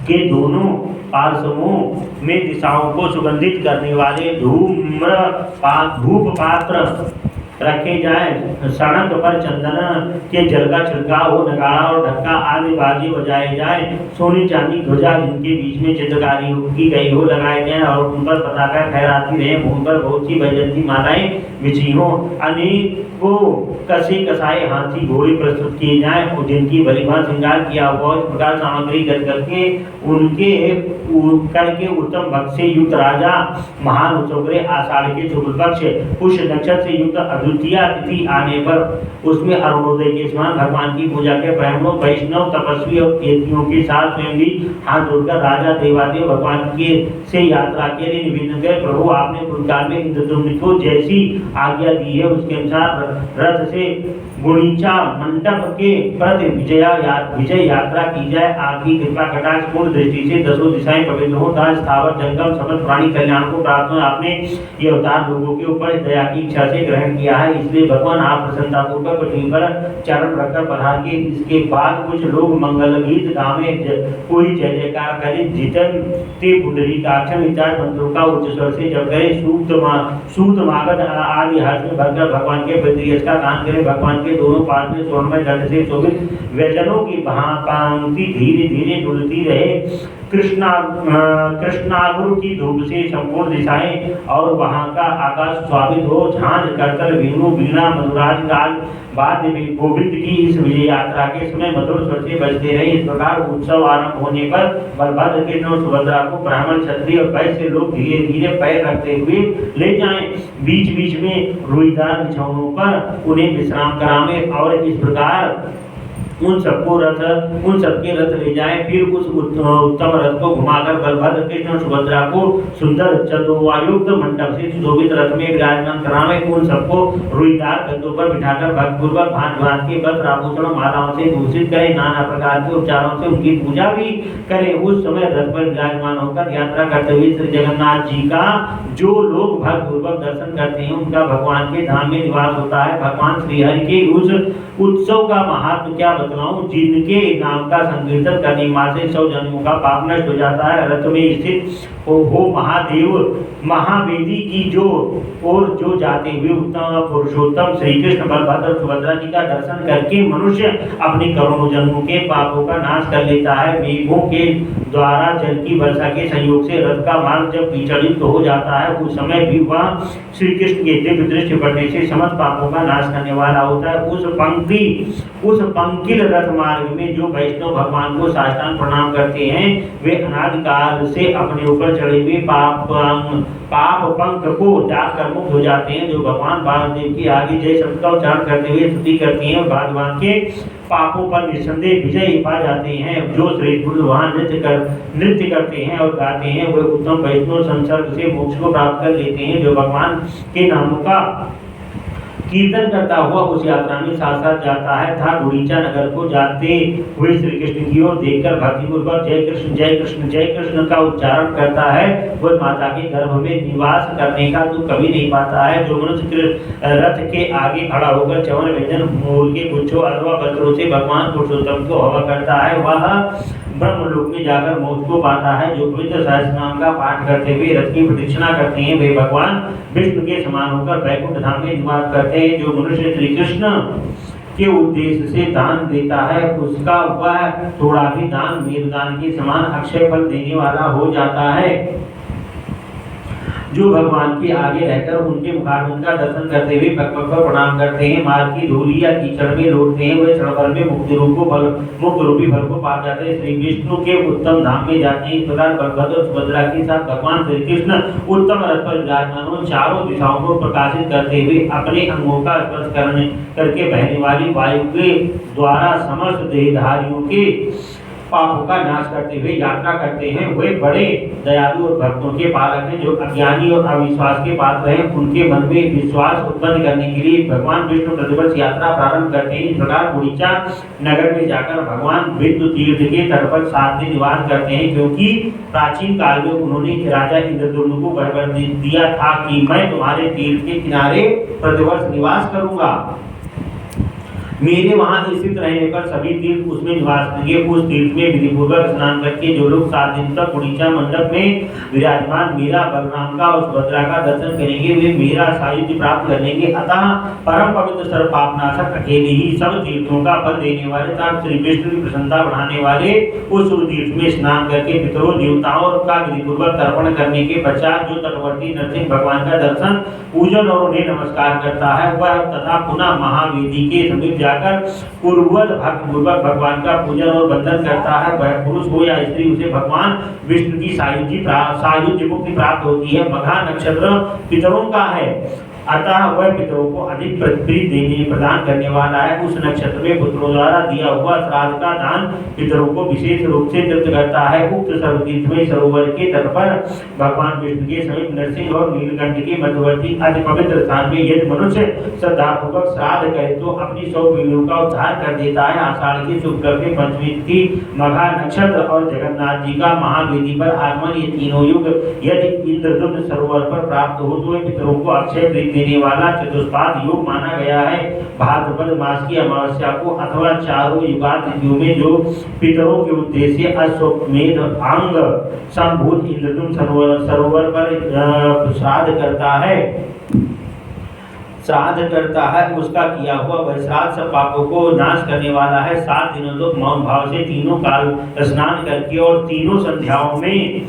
के दोनों पार्श्वों में दिशाओं को सुगंधित करने वाले धूप पात्र रखे जाए। सड़क पर चंदन के जल का छिड़काव हो, नगाड़ा और ढक्का आदि बाजे बजाए जाए। सोनी चांदी ध्वजा जिनके बीच में चित्रकारी की गई हो लगाए जाए और उन पर पताका फहराती रहे। भूमि पर बहुत सी वैजयंती मालाएं बिछी हो। अनेक को कसे कसाए हाथी घोड़े प्रस्तुत किए जाएं और जिनकी भलीभांति श्रृंगार किया हुआ इस प्रकार सामग्री करके उनके करके उत्तम भक्त से युक्त राजा महान उत्सव करे। आषाढ़ के शुक्ल पक्ष पुष्य नक्षत्र से युक्त अद्वितीय तिथि आने पर उसमें अरुणोदय के समान भगवान की पूजा के ब्राह्मणों वैष्णव तपस्वी और यतियों के साथ स्वयं भी हाथ जोड़कर राजा देवादेव भगवान के से यात्रा के लिए निवेदन करे। प्रभु आपने पुरकाल में इंद्रदुम्न को जैसी आज्ञा दी है उसके अनुसार रथ से गुणीचा मंडप के प्रति विजय यात्रा की जाए। आपकी कृपा कटाक्ष पूर्ण दृष्टि से दसों दिशाएं पवित्र हो तथा स्थावर जंगम समस्त प्राणी कल्याण को प्राप्त हो। आपने ये अवतार लोगों के ऊपर दया की इच्छा से ग्रहण किया है, इसलिए भगवान आप प्रसन्नता पूर्वक पृथ्वी पर चरण रखकर पधार के। इसके बाद कुछ लोग मंगल गीत गावे, कोई जय जयकार करे, जितन ते पुंडरीकाक्षम इत्यादि मंत्रों का उच्च स्वर से जप करे। सूत मागध आदि हर्ष में भरकर भगवान के प्रति का गान करे। भगवान के दोनों पास में स्वर्णमय दंड से शोभित व्यजनों की पंक्ति धीरे धीरे डुलती रहे। कृष्णागुरु की धूप से संपूर्ण दिशाएं और वहां का आकाश स्वाभित हो। झांझ करतल वेणु वीणा मधुराज राग वाद्य गोविंद की इस विजय यात्रा के समय मधुर स्वर से बजते रहे। इस प्रकार उत्सव आरंभ होने पर बलभद्र कृष्ण और सुभद्रा को ब्राह्मण क्षत्रिय और वैश्य लोग धीरे धीरे पैर रखते हुए ले जाएं। बीच बीच में रुईदार बिछौनों पर उन्हें विश्राम करावें और इस प्रकार उन सबके रथ ले जाएं। फिर उस उत्तम रथ को घुमाकर बलभद्र कृष्ण और सुभद्रा को सुंदर चंदोवायुक्त मंडप से सुशोभित रथ में विराजमान करावें। उन सबको रुईदार गद्दों पर बिठाकर भक्तिपूर्वक भांत के वस्त्र आभूषण मालाओं से भूषित करें। नाना प्रकार के उपचारों से उनकी पूजा भी करें। उस समय रथ पर विराजमान होकर यात्रा करते हुए श्री जगन्नाथ जी का जो लोग भक्तिपूर्वक दर्शन करते हैं उनका भगवान के धाम में निवास होता है। भगवान श्रीहरि के उस उत्सव का महत्व क्या बतलाऊं, जिनके नाम का संकीर्तन करने मात्र से 100 जन्मों का पाप नष्ट हो जाता है। रथ में स्थित हो महादेव महावेदी की जो जाते हुए उत्तम पुरुषोत्तम श्री कृष्ण बलभद्र सुभद्रा जी का दर्शन करके मनुष्य अपने करोड़ों जन्मों के पापों का नाश कर लेता है। मेघों के द्वारा जल की वर्षा के संयोग से रथ का मार्ग जब कीचड़युक्त हो जाता है उस समय भी वह श्री कृष्ण के दिव्य दृष्टि पड़ने से समस्त पापों का नाश करने वाला होता है। उस पंकिल रथ मार्ग में जो वैष्णव भगवान को साष्टांग प्रणाम करते हैं वे अनादिकाल से अपने ऊपर चढ़े हुए पाप पंख को त्याग कर मुक्त हो जाते हैं। जो भगवान वासुदेव की आगे जय शब्द का उच्चारण करते हुए स्तुति करते हैं भगवान के पापों पर निस्संदेह विजय पा जाते हैं। जो श्रेष्ठ पुरुष वहां नृत्य करते हैं और गाते हैं वे उत्तम वैष्णव संसर्ग से मोक्ष को प्राप्त कर लेते हैं। जो भगवान के नामों का कीर्तन करता हुआ उस यात्रा में साथ साथ जाता है तथा गुड़ीचा नगर को जाते हुए श्री कृष्ण की ओर देखकर भक्तिपूर्वक जय कृष्ण जय कृष्ण जय कृष्ण का उच्चारण करता है वह माता के गर्भ में निवास करने का दुख कभी नहीं पाता है। जो मनुष्य रथ के आगे खड़ा होकर चवन व्यंजन मूल के गुच्छों अथवा वस्त्रों से भगवान पुरुषोत्तम को हवा करता है वह ब्रह्मलोक में जाकर मोक्ष को पाता है। जो पवित्र सहस्रनाम का पाठ करते हुए रथ की प्रदक्षिणा करते हैं वे भगवान विष्णु के समान होकर वैकुंठ धाम में निवास करते हैं। जो मनुष्य श्री कृष्ण के उद्देश्य से दान देता है उसका वह थोड़ा भी दान वेददान के समान अक्षय फल देने वाला हो जाता है। जो भगवान के आगे रहकर उनके मुखारविंद का दर्शन करते हुए पग पर प्रणाम करते हैं मार्ग की धूलि या कीचड़ में लौटते हैं वे क्षण भर में मुक्ति रूपी फल को पा जाते हैं। श्री विष्णु के उत्तम धाम में जाते हैं। इस प्रकार बलभद्र सुभद्रा के साथ भगवान श्री कृष्ण उत्तम रथ पर विराजमान हो चारों दिशाओं को प्रकाशित करते हुए अपने अंगों का स्पर्श करके बहने वाली वायु के द्वारा समस्त देहधारियों के पापों का नाश करते हुए यात्रा करते हैं। वे बड़े दयालु और भक्तों के पालक हैं। जो अज्ञानी और अविश्वास के पात्र हैं उनके मन में विश्वास उत्पन्न करने के लिए भगवान विष्णु प्रतिवर्ष यात्रा प्रारंभ करते हैं। इस प्रकार गुड़ीचा नगर में जाकर भगवान विद्यु तीर्थ के तट पर 7 दिन निवास करते हैं क्योंकि प्राचीन काल में उन्होंने राजा इंद्रद्युम्न को वर दिया था कि मैं तुम्हारे तीर्थ के किनारे प्रतिवर्ष निवास करूंगा। मेरे वहाँ स्थित रहने पर सभी तीर्थ उसमें निवास करेंगे। उस तीर्थ में विधिपूर्वक स्नान करके जो लोग 7 दिन तक गुंडीचा मंडप में विराजमान मेरा बलराम का और सुभद्रा का दर्शन करेंगे वे मेरा सायुज्य प्राप्त कर लेंगे। अतः परम पवित्र सर्व पापनाशक अकेले ही सब तीर्थों का फल देने वाले तथा श्री विष्णु की प्रसन्नता बढ़ाने वाले उस तीर्थ में स्नान करके पितरों देवताओं का विधिपूर्वक तर्पण करने के पश्चात जो तटवर्ती नरसिंह भगवान का दर्शन पूजन और उन्हें नमस्कार करता है वह तथा पुनः महावेदी के समीप जाकर पूर्ववत भक्तिपूर्वक भगवान का पूजन और वंदन करता है वह पुरुष हो या स्त्री उसे भगवान विष्णु की सायुज्य मुक्ति प्राप्त होती है। मघा नक्षत्र पितरों का है अतः वह पितरों को अधिक प्रीति प्रदान करने वाला है। उस नक्षत्र में पुत्रों द्वारा दिया हुआ श्राद्ध का दान पितरों को विशेष रूप से तृप्त करता है। उक्त सर्वतीर्थ में सरोवर के तट पर भगवान विष्णु के समीप नरसिंह और नीलकंठ के मध्यवर्ती अति पवित्र स्थान में यदि मनुष्य श्रद्धापूर्वक श्राद्ध करे तो अपनी 100 पीढ़ियों का उद्धार कर देता है। आषाढ़ की शुक्ल में पंचमी तिथि मघा नक्षत्र और जगन्नाथ जी का महावेदी पर आगमन ये तीनों युग यदि इंद्रदुम्न सरोवर पर प्राप्त हो तो पितरों को अक्षय देने वाला चतुष्पाद योग माना गया है। भाद्रपद मास की अमावस्या को अथवा चारों युगात तिथियों में जो पितरों के उद्देश्य अश्वमेध अंग संभूत इंद्रदुम्न सरोवर पर श्राद्ध करता है उसका किया हुआ वह श्राद्ध सब पापों को नाश करने वाला है। 7 दिनों तक मौन भाव से तीनों काल स्नान करके और तीनों संध्याओं में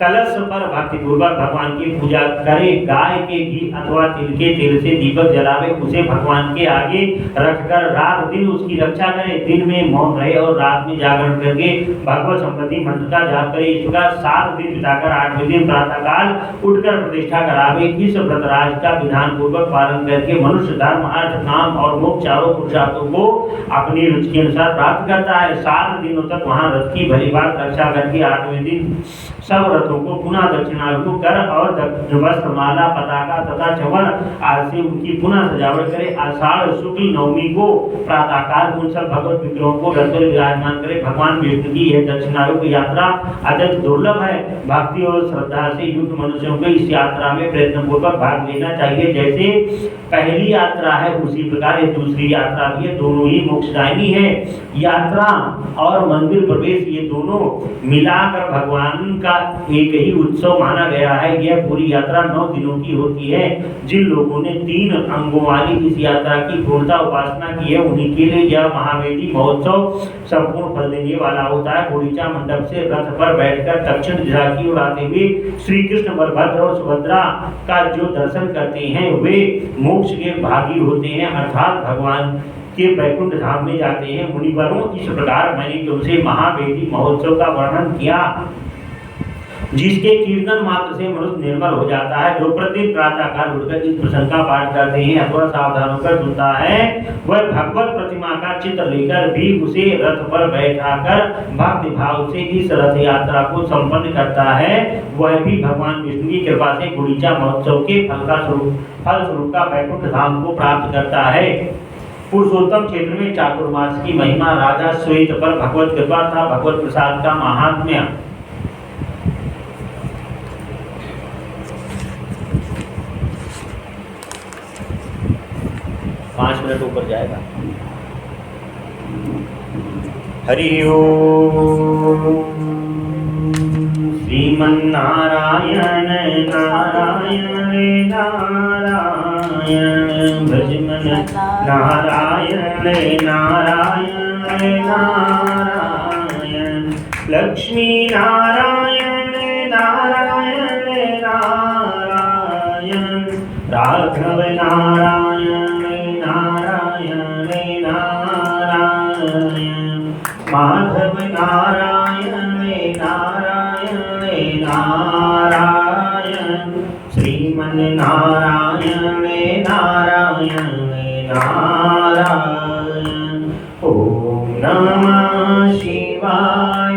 कलश पर भक्तिपूर्वक भगवान की पूजा करे। गाय के घी अथवा तिल के तेल से दीपक जलावे उसे भगवान के आगे रखकर रात दिन उसकी रक्षा करे। दिन में मौन रहे और रात में जागरण करके भगवत संपत्ति मंत्र का जाप करे। इस प्रकार 7 दिन बिताकर 8वें दिन प्रातः काल उठकर प्रतिष्ठा करावे। इस व्रतराज का विधान पूर्वक पालन करके मनुष्य धर्म अर्थ काम और मोक्ष चारों पुरुषार्थों को अपनी रुचि के अनुसार प्राप्त करता है। 7 दिनों तक वहाँ रथ की भली बात रक्षा करके 8वें दिन सब रथों को पुनः दक्षिणार्थु कर और वस्त्र माला पताका तथा चवन आदि से उनकी पुनः सजावट करे। आषाढ़ शुक्ल नवमी को प्रातःकाल उन सब भगवत विग्रहों को रथ पर विराजमान करे। भगवान विष्णु की यह दक्षिणायुक्त यात्रा अत्यंत दुर्लभ है। भक्ति और श्रद्धा से युक्त मनुष्यों को इस यात्रा में प्रयत्नपूर्वक भाग लेना चाहिए। जैसे पहली यात्रा है उसी प्रकार ये दूसरी यात्रा भी है। दोनों ही मोक्षदायिनी है। यात्रा और मंदिर प्रवेश ये दोनों मिलाकर भगवान का एक ही उत्सव माना गया है। यह पूरी यात्रा 9 दिनों की होती है। जिन लोगों ने 3 अंगों वाली इस यात्रा की पूर्णता उपासना की है उन्हीं के लिए यह महावेदी महोत्सव संपूर्ण फल देने वाला होता है। गुंडीचा मंडप से रथ पर बैठकर दक्षिण दिशा की ओर आते हुए श्री कृष्ण बलभद्र और सुभद्रा का जो दर्शन करते हैं वे मोक्ष के भागी होते हैं अर्थात भगवान के वैकुंठ धाम में जाते हैं। मुनिवरों इस प्रकार मैंने तुमसे महावेदी महोत्सव का वर्णन किया जिसके कीर्तन मात्र से मनुष्य निर्मल हो जाता है। जो प्रतिदिन प्रातःकाल उठकर इस प्रसंग का पाठ करते हैं अथवा सावधान होकर सुनता है वह भगवत प्रतिमा का चित्र लेकर भी उसे रथ पर बैठाकर भक्ति भाव से इस रथ यात्रा को संपन्न करता है। वह भी भगवान विष्णु की कृपा से गुंडीचा महोत्सव के फल स्वरूप का वैकुंठ धाम को प्राप्त करता है। पुरुषोत्तम क्षेत्र में चातुर्मास की महिमा राजा श्वेत पर भगवत कृपा था। भगवत प्रसाद का महात्म्य 5 मिनट ऊपर जाएगा। हरि ओम श्रीमन्नारायण नारायण नारायण भजमन नारायण नारायण नारायण लक्ष्मी नारायण नारायण नारायण राघव नारायण नारायण नारायण माधव नारायण नारायण नारायण श्रीमन नारायण नारायण नारायण ओम नमः शिवाय